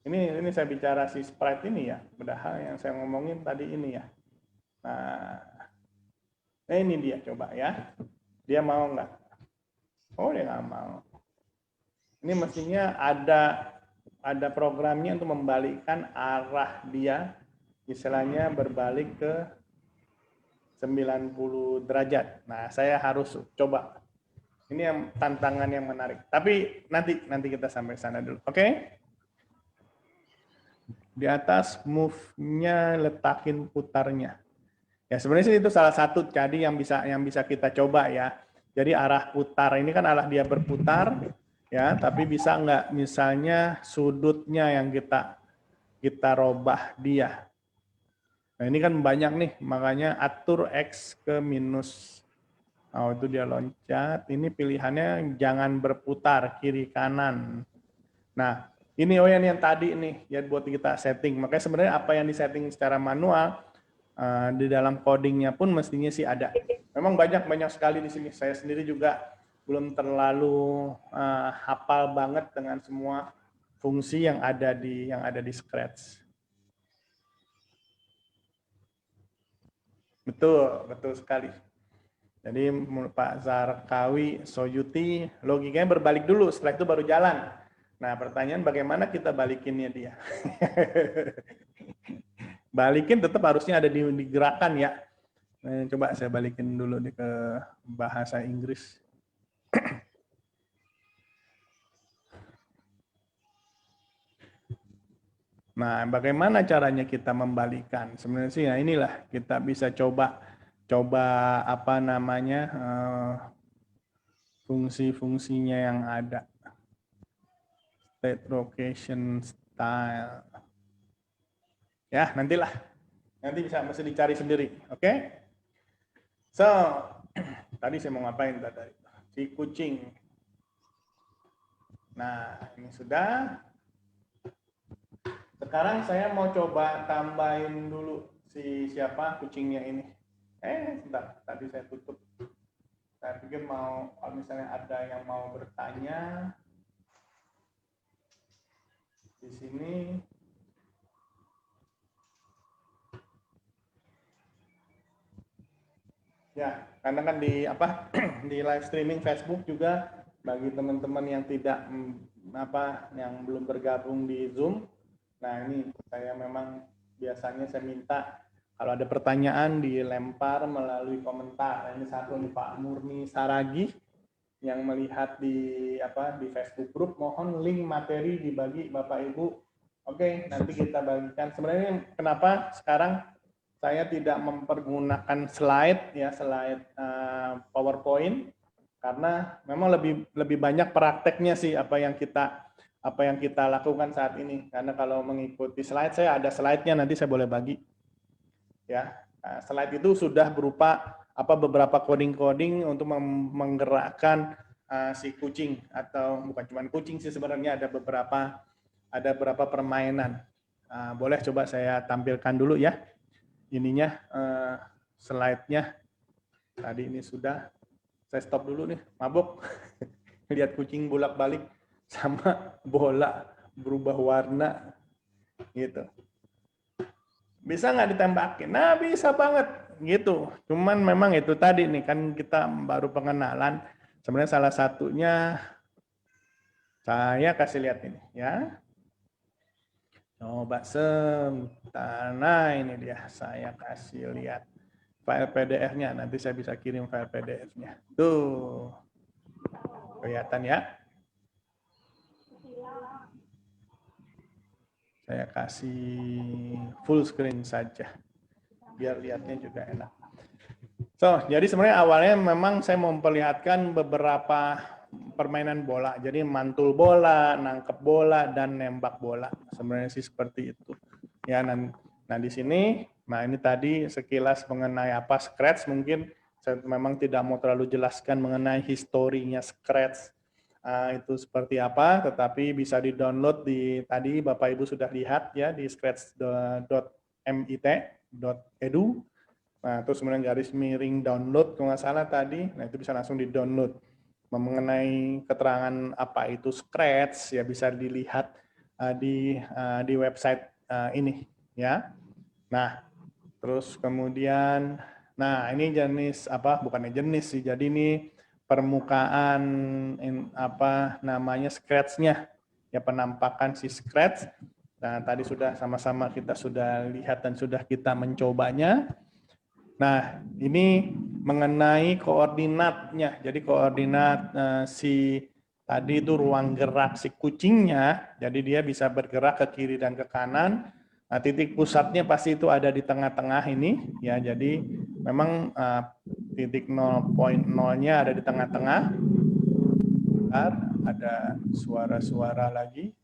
Ini saya bicara si sprite ini ya. Padahal yang saya ngomongin tadi ini ya. Nah, ini dia coba ya. Dia mau nggak? Oh, dia nggak mau. Ini mestinya ada programnya untuk membalikkan arah dia, istilahnya berbalik ke 90 derajat. Nah, saya harus coba. Ini yang tantangan yang menarik. Tapi nanti kita sampai sana dulu. Oke? Di atas move-nya letakin putarnya. Ya, sebenarnya sih itu salah satu jadi yang bisa kita coba ya. Jadi arah putar ini kan arah dia berputar ya, tapi bisa nggak misalnya sudutnya yang kita robah dia. Nah, ini kan banyak nih, makanya atur X ke minus. Oh, itu dia loncat. Ini pilihannya jangan berputar kiri kanan. Nah, ini yang tadi nih ya buat kita setting. Makanya sebenarnya apa yang disetting secara manual di dalam codingnya pun mestinya sih ada. Memang banyak sekali di sini. Saya sendiri juga belum terlalu hafal banget dengan semua fungsi yang ada di Scratch. Betul sekali. Jadi Pak Zarkawi Soyuti logikanya berbalik dulu, setelah itu baru jalan. Nah, pertanyaan bagaimana kita balikinnya dia? Balikin tetap harusnya ada di gerakan ya. Nah, coba saya balikin dulu nih ke bahasa Inggris. Nah, bagaimana caranya kita membalikan? Sebenarnya sih, ya inilah kita bisa coba apa namanya fungsi-fungsinya yang ada. State location style. Ya, nanti bisa dicari sendiri, oke? So, tadi saya mau ngapain tadi? Si kucing. Nah, ini sudah. Sekarang saya mau coba tambahin dulu si siapa kucingnya ini. Sebentar, tadi saya tutup. Saya pikir kalau misalnya ada yang mau bertanya di sini. Ya, karena kan di di live streaming Facebook juga bagi teman-teman yang tidak yang belum bergabung di Zoom. Nah, ini saya memang biasanya saya minta kalau ada pertanyaan dilempar melalui komentar. Ini satu nih Pak Murni Saragi yang melihat di Facebook group, mohon link materi dibagi Bapak Ibu. Oke, nanti kita bagikan. Sebenarnya kenapa sekarang saya tidak mempergunakan slide PowerPoint karena memang lebih banyak prakteknya sih apa yang kita lakukan saat ini. Karena kalau mengikuti slide, saya ada slide-nya, nanti saya boleh bagi. Ya, slide itu sudah berupa beberapa coding-coding untuk menggerakkan si kucing, atau bukan cuma kucing sih sebenarnya, ada beberapa permainan. Boleh coba saya tampilkan dulu ya. Ininya slide-nya. Tadi ini sudah. Saya stop dulu nih, mabuk. Lihat kucing bolak-balik sama bola berubah warna gitu. Bisa nggak ditembakin? Nah, bisa banget gitu. Cuman memang itu tadi nih, kan kita baru pengenalan. Sebenarnya salah satunya saya kasih lihat ini ya. Coba sebentar. Nah, ini dia, saya kasih lihat file PDF-nya. Nanti saya bisa kirim file PDF-nya. Tuh. Kelihatan ya? Saya kasih full screen saja. Biar lihatnya juga enak. Jadi sebenarnya awalnya memang saya mau memperlihatkan beberapa permainan bola. Jadi mantul bola, nangkep bola, dan nembak bola. Sebenarnya sih seperti itu. Ya, nah di sini, ini tadi sekilas mengenai Scratch. Mungkin saya memang tidak mau terlalu jelaskan mengenai historinya Scratch. Itu seperti apa, tetapi bisa di-download tadi Bapak Ibu sudah lihat ya di scratch.mit.edu. Nah, terus kemudian garis miring download kalau nggak salah tadi, nah itu bisa langsung di-download. Mengenai keterangan apa itu Scratch ya bisa dilihat di website ini ya. Nah, terus kemudian, nah ini jenis bukannya jenis sih, jadi ini permukaan Scratch-nya ya, penampakan si Scratch. Nah, tadi sudah sama-sama kita sudah lihat dan sudah kita mencobanya. Nah, ini mengenai koordinatnya. Jadi koordinat tadi itu ruang gerak si kucingnya, jadi dia bisa bergerak ke kiri dan ke kanan. Nah, titik pusatnya pasti itu ada di tengah-tengah ini, ya. Jadi memang titik 0.0-nya ada di tengah-tengah. Ada suara-suara lagi.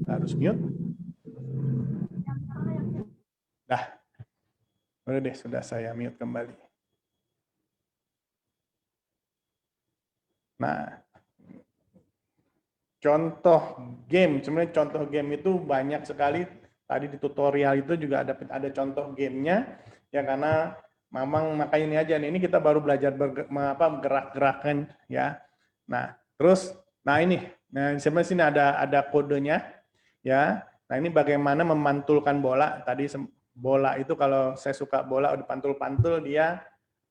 Harus mute. Dah. Udah deh, sudah saya mute kembali. Nah, contoh game, sebenarnya contoh game itu banyak sekali. Tadi di tutorial itu juga ada contoh gamenya, ya, karena memang makanya ini aja nih, ini kita baru belajar gerak-gerakan ya. Nah, terus, ini sebenarnya sini ada kodenya, ya. Nah, ini bagaimana memantulkan bola. Tadi bola itu kalau saya suka bola dipantul-pantul, dia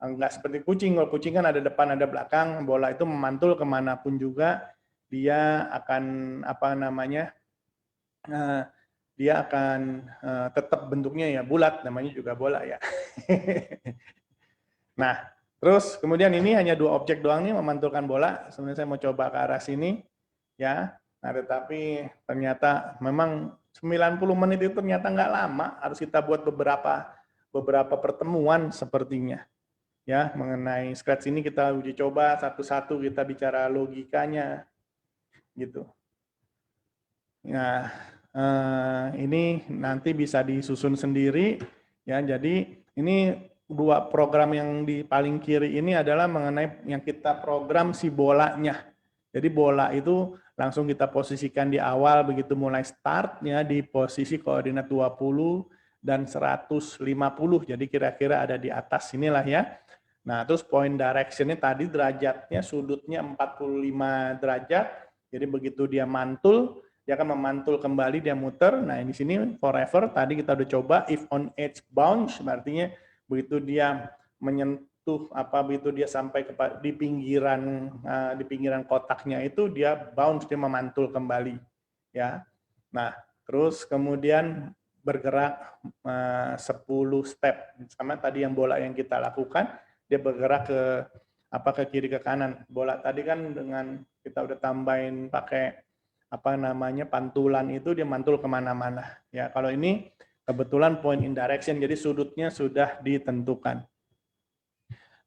nggak seperti kucing. Kalau kucing kan ada depan ada belakang, bola itu memantul kemanapun juga. Dia akan dia akan tetap bentuknya ya bulat, namanya juga bola ya. Nah, terus kemudian ini hanya 2 objek doang nih memantulkan bola. Sebenarnya saya mau coba ke arah sini ya. Nah, tetapi ternyata memang 90 menit itu ternyata nggak lama, harus kita buat beberapa pertemuan sepertinya. Ya, mengenai Scratch ini kita uji coba satu-satu, kita bicara logikanya gitu. Nah, ini nanti bisa disusun sendiri ya. Jadi ini dua program yang di paling kiri ini adalah mengenai yang kita program si bolanya. Jadi bola itu langsung kita posisikan di awal begitu mulai startnya di posisi koordinat 20 dan 150. Jadi kira-kira ada di atas inilah ya. Nah, terus point direction-nya tadi derajatnya, sudutnya 45 derajat. Jadi begitu dia mantul, dia akan memantul kembali, dia muter. Nah, di sini forever, tadi kita udah coba, if on edge bounce, artinya begitu dia menyentuh, begitu dia sampai di pinggiran kotaknya itu, dia bounce, dia memantul kembali. Ya. Nah, terus kemudian bergerak 10 step. Sama tadi yang bola yang kita lakukan, dia bergerak ke kiri ke kanan. Bola tadi kan dengan kita udah tambahin pakai pantulan itu dia mantul kemana-mana. Ya, kalau ini kebetulan point in direction, jadi sudutnya sudah ditentukan.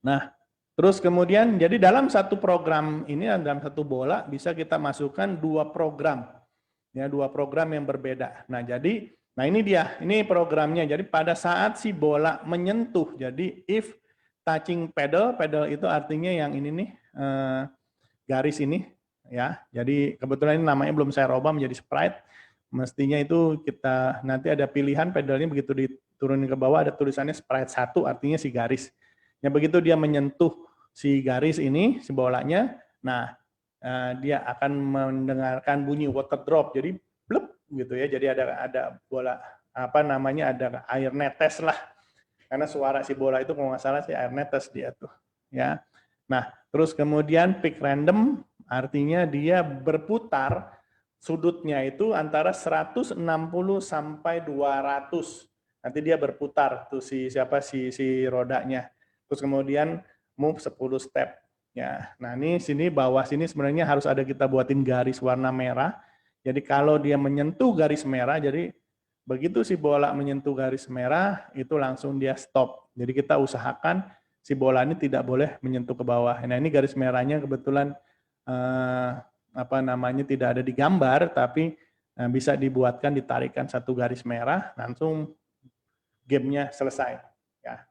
Nah, terus kemudian jadi dalam satu program ini, dalam satu bola bisa kita masukkan dua program. Ya, dua program yang berbeda. Nah, ini dia, ini programnya. Jadi pada saat si bola menyentuh, jadi if touching pedal itu artinya yang ini nih, garis ini, ya. Jadi kebetulan ini namanya belum saya rubah menjadi sprite. Mestinya itu kita nanti ada pilihan pedalnya begitu diturunin ke bawah ada tulisannya sprite 1, artinya si garis. Ya, begitu dia menyentuh si garis ini, si bolanya, nah dia akan mendengarkan bunyi water drop, jadi blep gitu ya. Jadi ada bola ada air netes lah. Karena suara si bola itu kalau nggak salah sih air netes dia tuh, ya. Nah, terus kemudian pick random artinya dia berputar sudutnya itu antara 160 sampai 200. Nanti dia berputar tuh si rodanya. Terus kemudian move 10 step. Ya. Nah, ini bawah sini sebenarnya harus ada kita buatin garis warna merah. Jadi kalau dia menyentuh garis merah, jadi begitu si bola menyentuh garis merah, itu langsung dia stop. Jadi kita usahakan si bola ini tidak boleh menyentuh ke bawah. Nah, ini garis merahnya kebetulan tidak ada di gambar, tapi bisa dibuatkan, ditarikan satu garis merah, langsung gamenya selesai. Ya,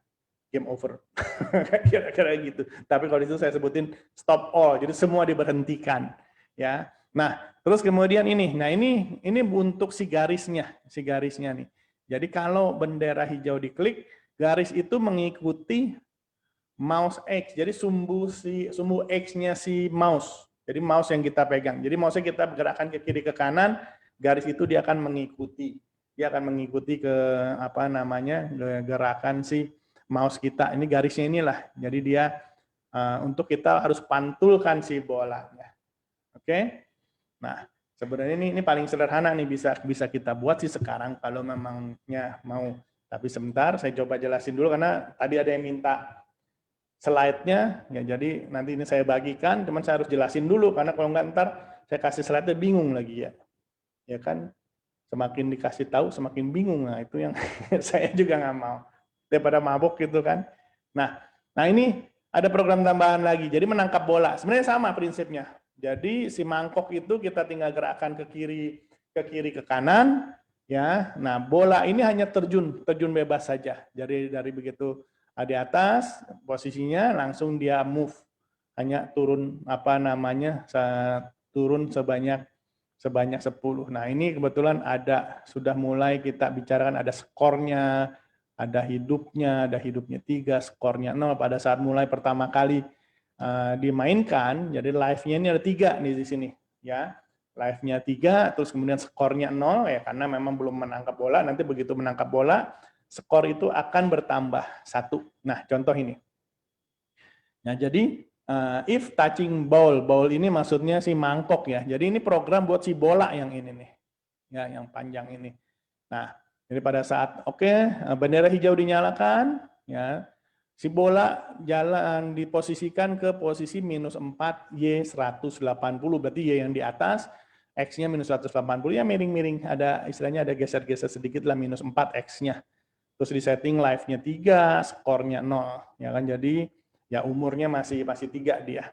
game over. Kira-kira gitu. Tapi kalau itu saya sebutin stop all, jadi semua diberhentikan. Ya. Nah, terus kemudian ini. Nah, ini untuk si garisnya nih. Jadi kalau bendera hijau diklik, garis itu mengikuti mouse X. Jadi sumbu X-nya si mouse. Jadi mouse yang kita pegang. Jadi mouse-nya kita gerakkan ke kiri ke kanan, garis itu dia akan mengikuti. Dia akan mengikuti ke gerakan si mouse kita. Ini garisnya inilah. Jadi dia untuk kita harus pantulkan si bolanya. Oke? Nah, sebenarnya ini paling sederhana nih, bisa kita buat sih sekarang kalau memangnya mau. Tapi sebentar saya coba jelasin dulu karena tadi ada yang minta slide-nya, ya jadi nanti ini saya bagikan, cuman saya harus jelasin dulu karena kalau nggak ntar saya kasih slide-nya bingung lagi ya. Ya kan, semakin dikasih tahu semakin bingung. Nah, itu yang saya juga nggak mau. Daripada mabuk gitu kan. Nah, ini ada program tambahan lagi. Jadi menangkap bola. Sebenarnya sama prinsipnya. Jadi si mangkok itu kita tinggal gerakkan ke kiri ke kanan, ya. Nah, bola ini hanya terjun bebas saja. Jadi dari begitu di atas posisinya langsung dia move, hanya turun turun sebanyak 10. Nah, ini kebetulan sudah mulai kita bicarakan ada skornya, ada hidupnya 3, skornya 0 pada saat mulai pertama kali dimainkan. Jadi live-nya ini ada 3 nih di sini, ya. Live-nya 3, terus kemudian skornya 0 ya karena memang belum menangkap bola. Nanti begitu menangkap bola, skor itu akan bertambah 1. Nah, contoh ini. Nah, jadi if touching ball ini maksudnya si mangkok ya. Jadi ini program buat si bola yang ini nih. Ya, yang panjang ini. Nah, jadi pada saat bendera hijau dinyalakan, ya. Si bola jalan diposisikan ke posisi -4 Y 180, berarti Y yang di atas. X-nya minus 180, ya miring-miring, ada istilahnya ada geser-geser sedikit lah, minus 4 X-nya. Terus di setting live-nya 3, skornya 0, ya kan, jadi ya umurnya masih 3 dia.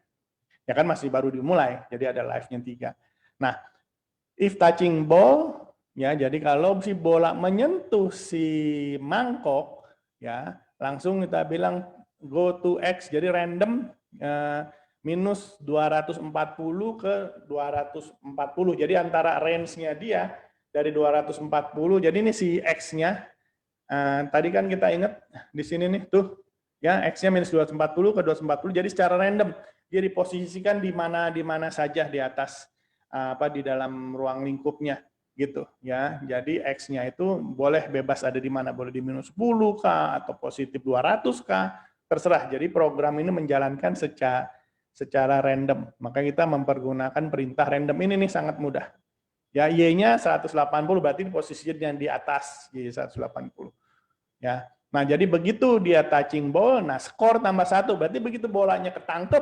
Ya kan masih baru dimulai, jadi ada live-nya 3. Nah, if touching ball, ya jadi kalau si bola menyentuh si mangkok, ya langsung kita bilang go to X, jadi random minus 240 ke 240. Jadi antara range-nya dia dari 240, jadi ini si X-nya. Tadi kan kita ingat di sini nih tuh, ya X-nya minus 240 ke 240, jadi secara random dia diposisikan di mana saja di atas di dalam ruang lingkupnya gitu ya. Jadi X-nya itu boleh bebas ada di mana, boleh di minus 10 kah atau positif 200 kah, terserah. Jadi program ini menjalankan secara random. Maka kita mempergunakan perintah random ini nih sangat mudah. Ya, Y-nya 180 berarti posisinya di atas Y 180. Ya. Nah, jadi begitu dia touching ball, nah skor tambah 1, berarti begitu bolanya ketangkep,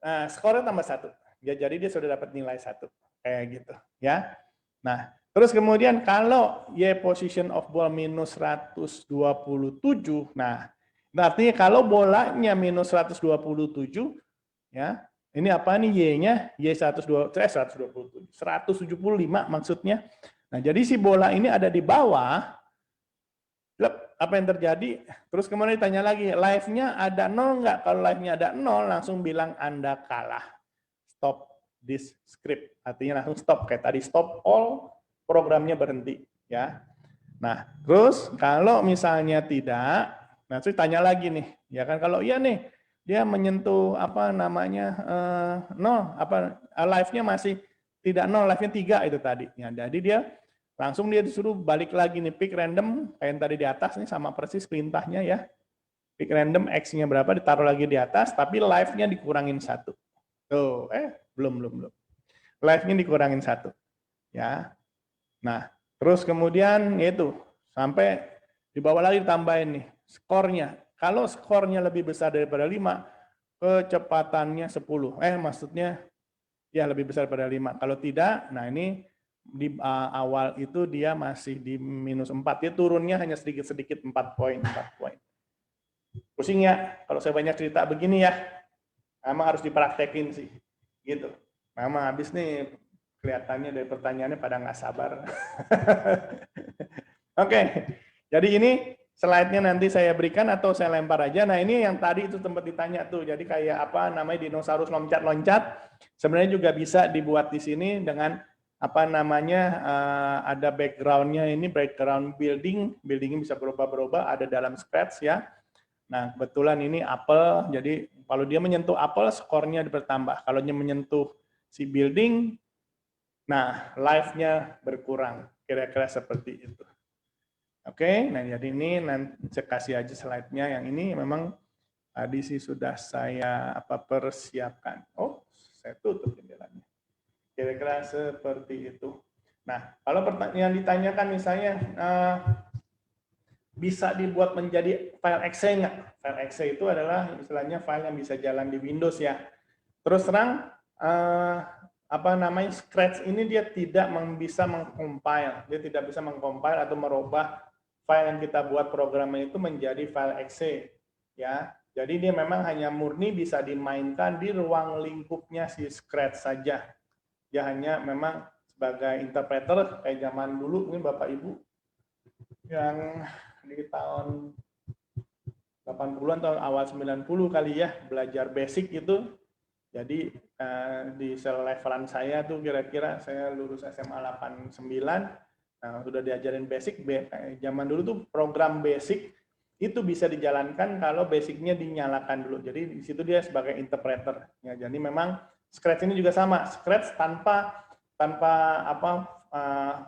nah skornya tambah 1. Ya, jadi dia sudah dapat nilai 1. Kayak gitu, ya. Nah, terus kemudian kalau Y position of ball minus 127, nah, artinya kalau bolanya minus 127, ya, ini apa nih Y-nya? Y 175 maksudnya. Nah, jadi si bola ini ada di bawah, apa yang terjadi? Terus kemudian ditanya lagi, live-nya ada 0 nggak? Kalau live-nya ada 0, langsung bilang Anda kalah. Stop this script. Artinya langsung stop. Kayak tadi, stop all, programnya berhenti. Ya. Nah, terus kalau misalnya tidak, nanti tanya lagi nih. Ya kan, kalau iya nih, dia menyentuh apa namanya 0, live-nya masih tidak 0, live-nya 3 itu tadi. Ya, jadi dia langsung dia disuruh balik lagi nih, pick random, kayak yang tadi di atas nih, sama persis perintahnya ya. Pick random, X-nya berapa, ditaruh lagi di atas, tapi live-nya dikurangin 1. Tuh, belum. Live-nya dikurangin 1. Ya. Nah, terus kemudian itu, sampai di bawah lagi ditambahin nih, skornya. Kalau skornya lebih besar daripada 5, kecepatannya 10. Maksudnya, ya lebih besar daripada 5. Kalau tidak, nah ini di awal itu dia masih di minus 4, dia turunnya hanya sedikit-sedikit 4 poin. Pusing ya kalau saya banyak cerita begini ya, memang harus dipraktekin sih gitu. Memang habis nih kelihatannya dari pertanyaannya pada nggak sabar. Oke, jadi ini slide-nya nanti saya berikan atau saya lempar aja. Nah, ini yang tadi itu tempat ditanya tuh, jadi kayak apa namanya dinosaurus loncat-loncat, sebenarnya juga bisa dibuat di sini dengan apa namanya ada background-nya, ini background buildingnya bisa berubah-berubah, ada dalam Scratch ya. Nah, kebetulan ini apel, jadi kalau dia menyentuh apel, skornya bertambah. Kalau dia menyentuh si building, nah life-nya berkurang. Kira-kira seperti itu. Oke, nah jadi ini nanti saya kasih aja slide-nya. Yang ini memang tadi sih sudah saya persiapkan. Oh, saya tutup jendelanya. Kira-kira seperti itu. Nah, kalau pertanyaan ditanyakan misalnya bisa dibuat menjadi file exe nggak? File exe itu adalah istilahnya file yang bisa jalan di Windows ya. Terus terang Scratch ini dia tidak bisa mengcompile, dia tidak bisa mengcompile atau merubah file yang kita buat programnya itu menjadi file exe ya. Jadi dia memang hanya murni bisa dimainkan di ruang lingkupnya si Scratch saja. Dia hanya memang sebagai interpreter kayak zaman dulu mungkin Bapak Ibu yang di tahun 80-an atau awal 90 kali ya belajar basic itu. Jadi di selevelan saya tuh kira-kira saya lulus SMA 89, nah, sudah diajarin basic. Zaman dulu tuh program basic itu bisa dijalankan kalau basicnya dinyalakan dulu. Jadi di situ dia sebagai interpreter. Ya, jadi memang Scratch ini juga sama. Scratch tanpa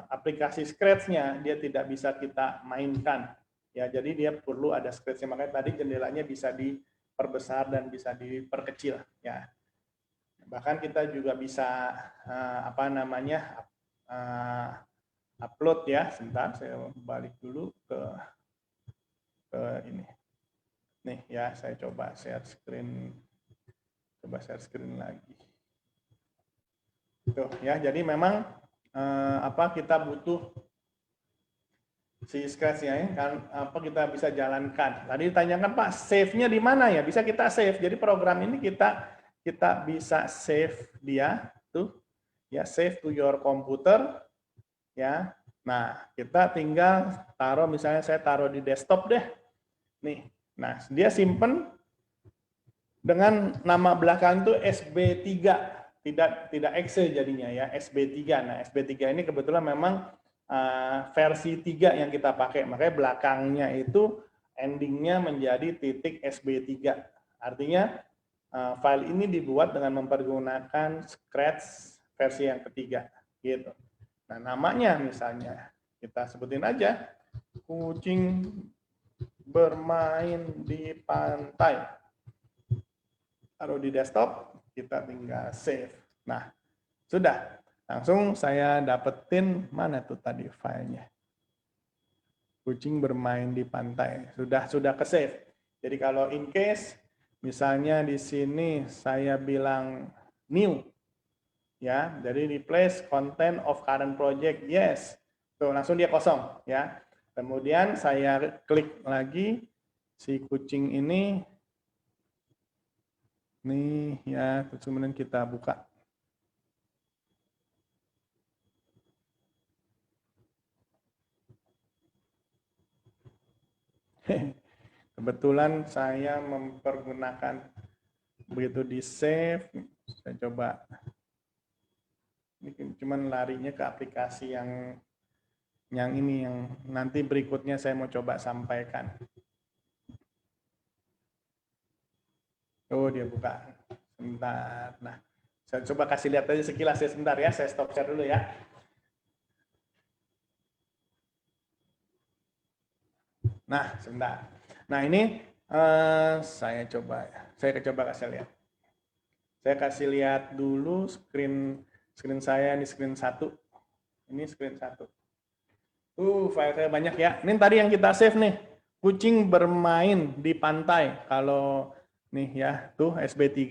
aplikasi Scratch-nya dia tidak bisa kita mainkan. Ya, jadi dia perlu ada Scratch-nya. Makanya tadi jendelanya bisa diperbesar dan bisa diperkecil. Ya. Bahkan kita juga bisa upload ya. Sebentar, saya balik dulu ke ini. Nih ya, saya coba share screen. Coba share screen lagi. Tuh ya, jadi memang kita butuh si scratch-nya ya, kan kita bisa jalankan. Tadi ditanyakan Pak, save-nya di mana ya? Bisa kita save. Jadi program ini kita bisa save dia tuh ya, save to your computer ya. Nah, kita tinggal taruh, misalnya saya taruh di desktop deh. Nih. Nah, dia simpen dengan nama belakang itu SB3, tidak exe jadinya ya, SB3. Nah, SB3 ini kebetulan memang versi 3 yang kita pakai, makanya belakangnya itu endingnya menjadi titik SB3. Artinya file ini dibuat dengan mempergunakan Scratch versi yang ketiga, gitu. Nah, namanya misalnya kita sebutin aja, kucing bermain di pantai. Taruh di desktop, kita tinggal save. Nah, sudah. Langsung saya dapetin, mana tuh tadi filenya. Kucing bermain di pantai. Sudah ke save. Jadi kalau in case, misalnya di sini saya bilang new, ya, jadi replace content of current project, yes. Tuh, langsung dia kosong, ya. Kemudian saya klik lagi si kucing ini. Nih ya, kemudian kita buka. Kebetulan saya mempergunakan begitu di save, saya coba. Ini cuman larinya ke aplikasi yang ini, yang nanti berikutnya saya mau coba sampaikan. Oh, dia buka. Sebentar. Nah, saya coba kasih lihat aja sekilas ya, sebentar ya. Saya stop share dulu ya. Nah, sebentar. Nah, ini saya coba kasih lihat. Saya kasih lihat dulu screen saya, ini screen 1. Ini screen 1. File saya banyak ya. Ini tadi yang kita save nih. Kucing bermain di pantai. Kalau nih ya, tuh SB3.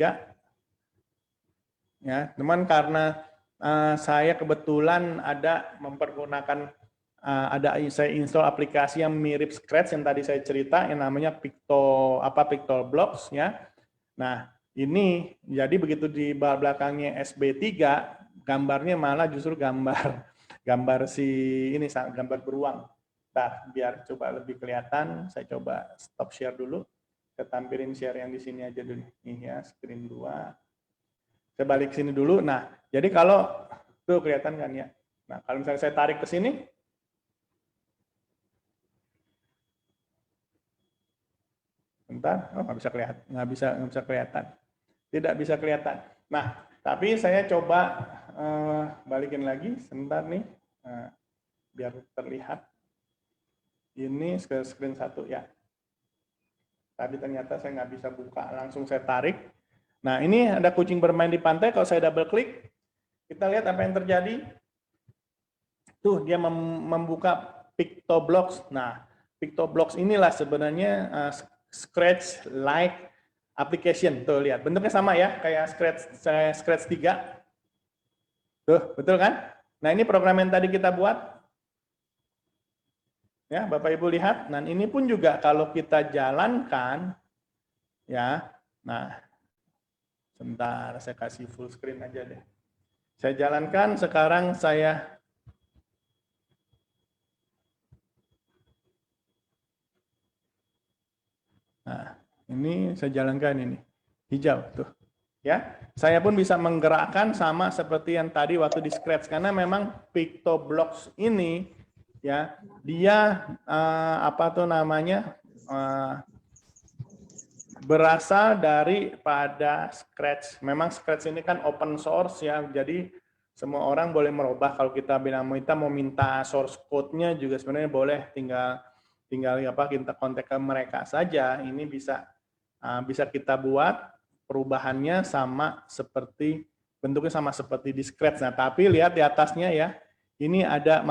Ya, teman, karena saya kebetulan ada mempergunakan saya install aplikasi yang mirip Scratch yang tadi saya cerita, yang namanya Pictoblocks ya. Nah, ini jadi begitu di belakangnya SB3, gambarnya malah justru gambar si ini, gambar beruang. Nah, biar coba lebih kelihatan, saya coba stop share dulu. Saya tampilin share yang di sini aja dulu. Nih ya, screen 2. Saya balik sini dulu. Nah, jadi kalau tuh kelihatan kan ya. Nah, kalau misalnya saya tarik ke sini, bentar, oh nggak bisa kelihatan, nggak bisa kelihatan, tidak bisa kelihatan. Nah, tapi saya coba balikin lagi, sebentar nih, biar terlihat. Ini screen 1 ya. Tadi ternyata saya nggak bisa buka, langsung saya tarik. Nah, ini ada kucing bermain di pantai. Kalau saya double klik, kita lihat apa yang terjadi. Tuh, dia membuka Pictoblocks. Nah, Pictoblocks inilah sebenarnya Scratch-like application. Tuh, lihat. Bentuknya sama ya, kayak Scratch 3. Tuh, betul kan? Nah, ini program yang tadi kita buat. Ya, Bapak Ibu lihat. Dan ini pun juga kalau kita jalankan, ya. Nah, sebentar, saya kasih full screen aja deh. Saya jalankan, sekarang saya nah, ini saya jalankan ini. Hijau tuh. Ya, saya pun bisa menggerakkan sama seperti yang tadi waktu di Scratch, karena memang Pictoblocks ini ya, dia apa tuh namanya, berasal daripada Scratch. Memang Scratch ini kan open source ya, jadi semua orang boleh merubah. Kalau kita mau minta source code-nya juga sebenarnya boleh, tinggal kita kontak ke mereka saja. Ini bisa kita buat perubahannya sama seperti, bentuknya sama seperti di Scratch. Nah, tapi lihat di atasnya ya, ini ada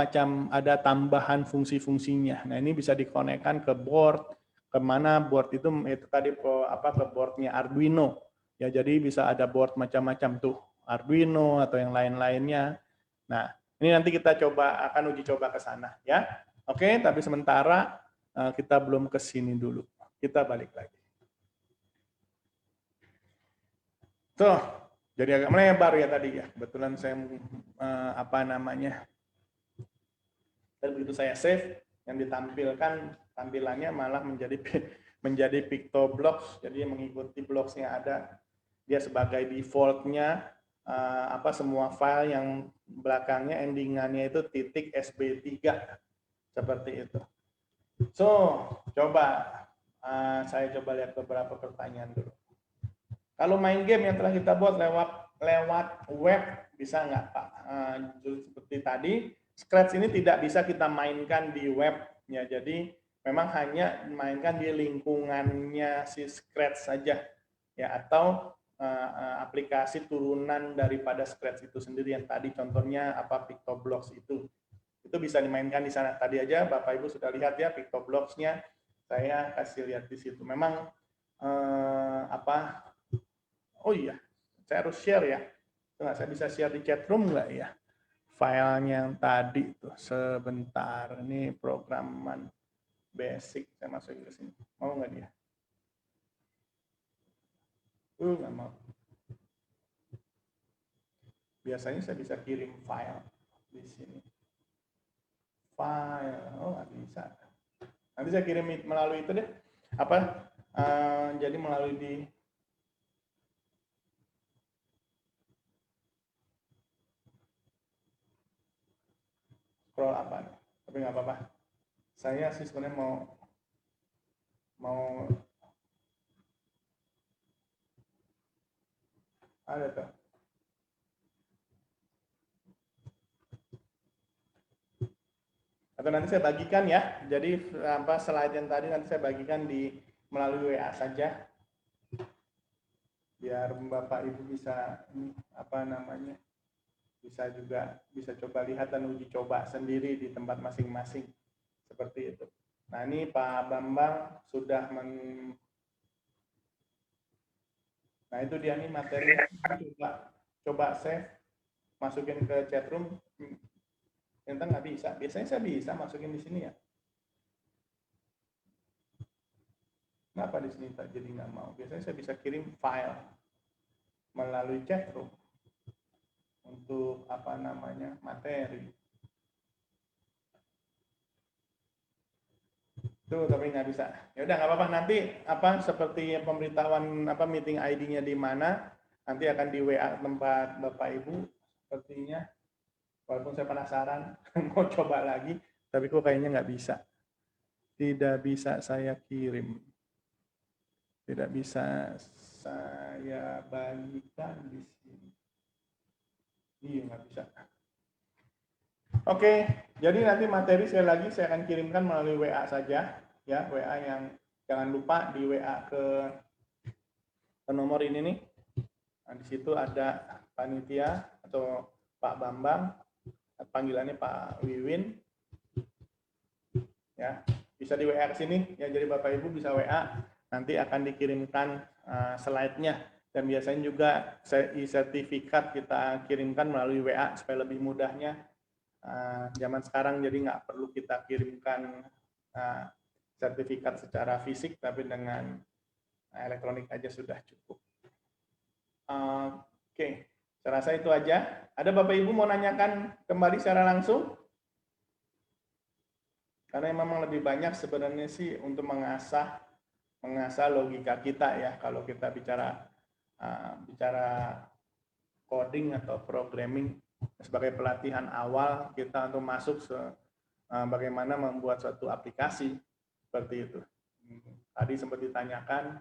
tambahan fungsi-fungsinya. Nah, ini bisa dikonekkan ke board, kemana board itu tadi ke boardnya Arduino. Ya, jadi bisa ada board macam-macam tuh. Arduino atau yang lain-lainnya. Nah, ini nanti kita akan uji coba ke sana ya. Oke, tapi sementara kita belum ke sini dulu. Kita balik lagi. Tuh, jadi agak melebar ya tadi ya. Kebetulan saya dan begitu saya save, yang ditampilkan tampilannya malah menjadi PictoBlocks, jadi mengikuti blocks yang ada. Dia sebagai defaultnya semua file yang belakangnya endingannya itu .sb3 seperti itu. So, saya coba lihat beberapa pertanyaan dulu. Kalau main game yang telah kita buat lewat web, bisa nggak Pak? Seperti tadi, Scratch ini tidak bisa kita mainkan di web, ya. Jadi memang hanya mainkan di lingkungannya si Scratch saja, ya. Atau aplikasi turunan daripada Scratch itu sendiri yang tadi contohnya PictoBlocks itu bisa dimainkan di sana. Tadi aja Bapak Ibu sudah lihat ya PictoBlocks-nya, saya kasih lihat di situ. Memang oh iya, saya harus share ya. Nggak, saya bisa share di chat room nggak ya? Filenya yang tadi tuh sebentar. Ini programan basic, saya masukin ke sini. Mau nggak dia? Nggak mau. Biasanya saya bisa kirim file di sini. File, oh nggak bisa. Nanti saya kirim melalui itu deh. Jadi melalui di scroll apa nih? Tapi nggak apa-apa. Saya sih sebenarnya mau ada tuh. Atau nanti saya bagikan ya. Jadi slide yang tadi nanti saya bagikan melalui WA saja. Biar Bapak Ibu bisa bisa coba lihat dan uji coba sendiri di tempat masing-masing seperti itu. Nah, ini Pak Bambang sudah Nah, itu dia nih materi. Coba save, masukin ke chat room. Ternyata nggak bisa. Biasanya saya bisa masukin di sini ya. Kenapa di sini jadi nggak mau? Biasanya saya bisa kirim file melalui chat room untuk materi. Tuh, tapi nggak bisa. Ya udah nggak apa-apa. Nanti seperti pemberitahuan meeting ID-nya di mana, nanti akan di WA tempat Bapak Ibu sepertinya. Walaupun saya penasaran mau coba lagi, tapi kok kayaknya nggak bisa. Tidak bisa saya kirim. Tidak bisa saya bagikan di sini. Iya, nggak bisa. Oke, jadi nanti materi saya akan kirimkan melalui WA saja, ya. WA yang jangan lupa di WA ke nomor ini nih. Nah, di situ ada panitia atau Pak Bambang, panggilannya Pak Wiwin, ya. Bisa di WA ke sini, ya. Jadi Bapak Ibu bisa WA, nanti akan dikirimkan slide-nya. Dan biasanya juga sertifikat kita kirimkan melalui WA supaya lebih mudahnya. Zaman sekarang jadi nggak perlu kita kirimkan sertifikat secara fisik, tapi dengan elektronik aja sudah cukup. Oke, saya rasa itu aja. Ada Bapak Ibu mau nanyakan kembali secara langsung? Karena memang lebih banyak sebenarnya sih untuk mengasah logika kita ya, kalau kita bicara coding atau programming sebagai pelatihan awal kita untuk masuk bagaimana membuat suatu aplikasi seperti itu. Tadi sempat ditanyakan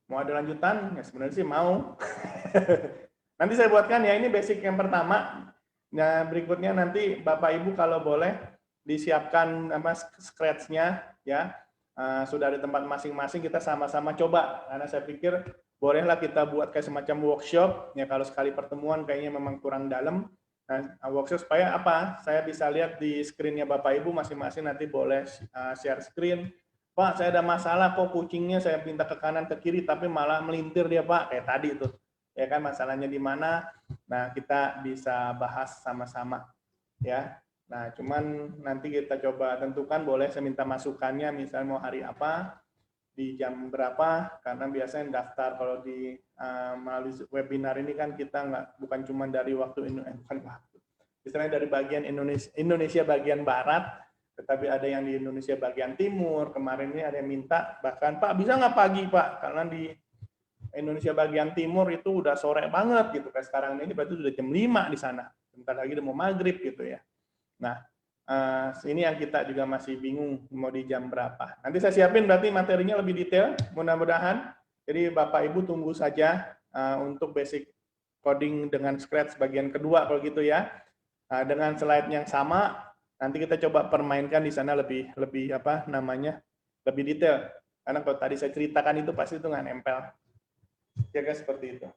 mau ada lanjutan, ya sebenarnya sih mau. Nanti saya buatkan ya, ini basic yang pertama. Nah, berikutnya nanti Bapak Ibu kalau boleh disiapkan scratch-nya ya. Sudah di tempat masing-masing, kita sama-sama coba, karena saya pikir bolehlah kita buat kayak semacam workshop ya. Kalau sekali pertemuan kayaknya memang kurang dalam. Nah, workshop supaya saya bisa lihat di screen-nya Bapak Ibu masing-masing. Nanti boleh share screen. Pak, saya ada masalah kok kucingnya saya pindah ke kanan ke kiri tapi malah melintir dia Pak, kayak tadi itu. Ya kan, masalahnya di mana? Nah, kita bisa bahas sama-sama ya. Nah, cuman nanti kita coba tentukan, boleh saya minta masukannya, misalnya mau hari apa, di jam berapa, karena biasanya daftar kalau di melalui webinar ini kan kita bukan cuma dari waktu bukan waktu, misalnya dari bagian Indonesia bagian barat, tetapi ada yang di Indonesia bagian timur. Kemarin ini ada yang minta, bahkan Pak bisa nggak pagi Pak, karena di Indonesia bagian timur itu udah sore banget gitu, kayak sekarang ini berarti sudah jam 5 di sana, bentar lagi udah mau maghrib gitu ya. Nah, ini yang kita juga masih bingung mau di jam berapa. Nanti saya siapin berarti materinya lebih detail, mudah-mudahan. Jadi Bapak Ibu tunggu saja untuk basic coding dengan Scratch bagian kedua kalau gitu ya. Dengan slide yang sama, nanti kita coba permainkan di sana lebih apa namanya, lebih detail. Karena kalau tadi saya ceritakan itu pasti itu nggak nempel. Kira-kira seperti itu.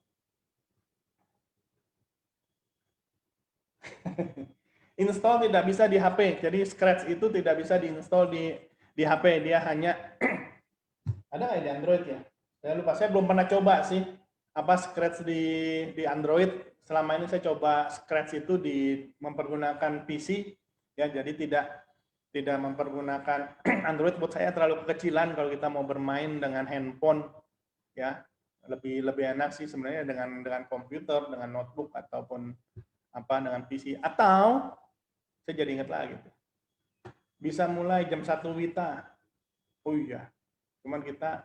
Install tidak bisa di HP, jadi Scratch itu tidak bisa diinstal di HP, dia hanya ada nggak di Android ya? Saya lupa, saya belum pernah coba sih apa Scratch di Android. Selama ini saya coba Scratch itu mempergunakan PC ya, jadi tidak mempergunakan Android. Buat saya terlalu kekecilan kalau kita mau bermain dengan handphone ya. Lebih enak sih sebenarnya dengan komputer, dengan notebook ataupun apa dengan PC. Atau saya jadi ingat lagi bisa mulai jam 1 WITA. Oh iya, cuman kita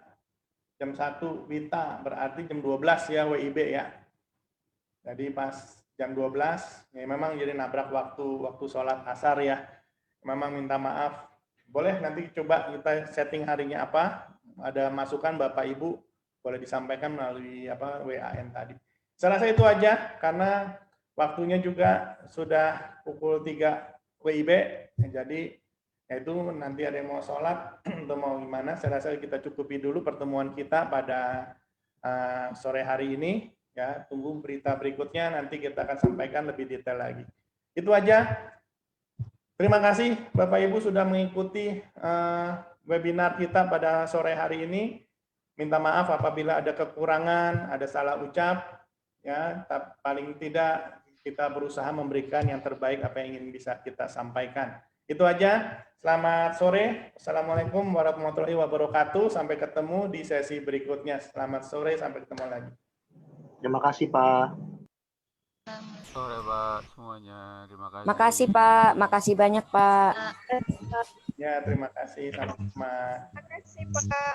jam 1 WITA berarti jam 12 ya WIB ya. Jadi pas jam 12 ya memang jadi nabrak waktu sholat asar ya. Memang minta maaf. Boleh nanti coba kita setting harinya apa, ada masukan Bapak Ibu boleh disampaikan melalui apa WAN tadi. Saya rasa itu aja karena waktunya juga sudah pukul 3 WIB, jadi itu nanti ada yang mau sholat atau mau gimana, saya rasa kita cukupi dulu pertemuan kita pada sore hari ini ya. Tunggu berita berikutnya, nanti kita akan sampaikan lebih detail lagi. Itu aja. Terima kasih Bapak Ibu sudah mengikuti webinar kita pada sore hari ini. Minta maaf apabila ada kekurangan, ada salah ucap ya, paling tidak kita berusaha memberikan yang terbaik apa yang ingin bisa kita sampaikan. Itu aja. Selamat sore. Assalamualaikum warahmatullahi wabarakatuh. Sampai ketemu di sesi berikutnya. Selamat sore, sampai ketemu lagi. Terima kasih, Pak. Sore Pak semuanya. Terima kasih. Makasih Pak, makasih banyak Pak. Ya, terima kasih sama-sama. Terima kasih Pak.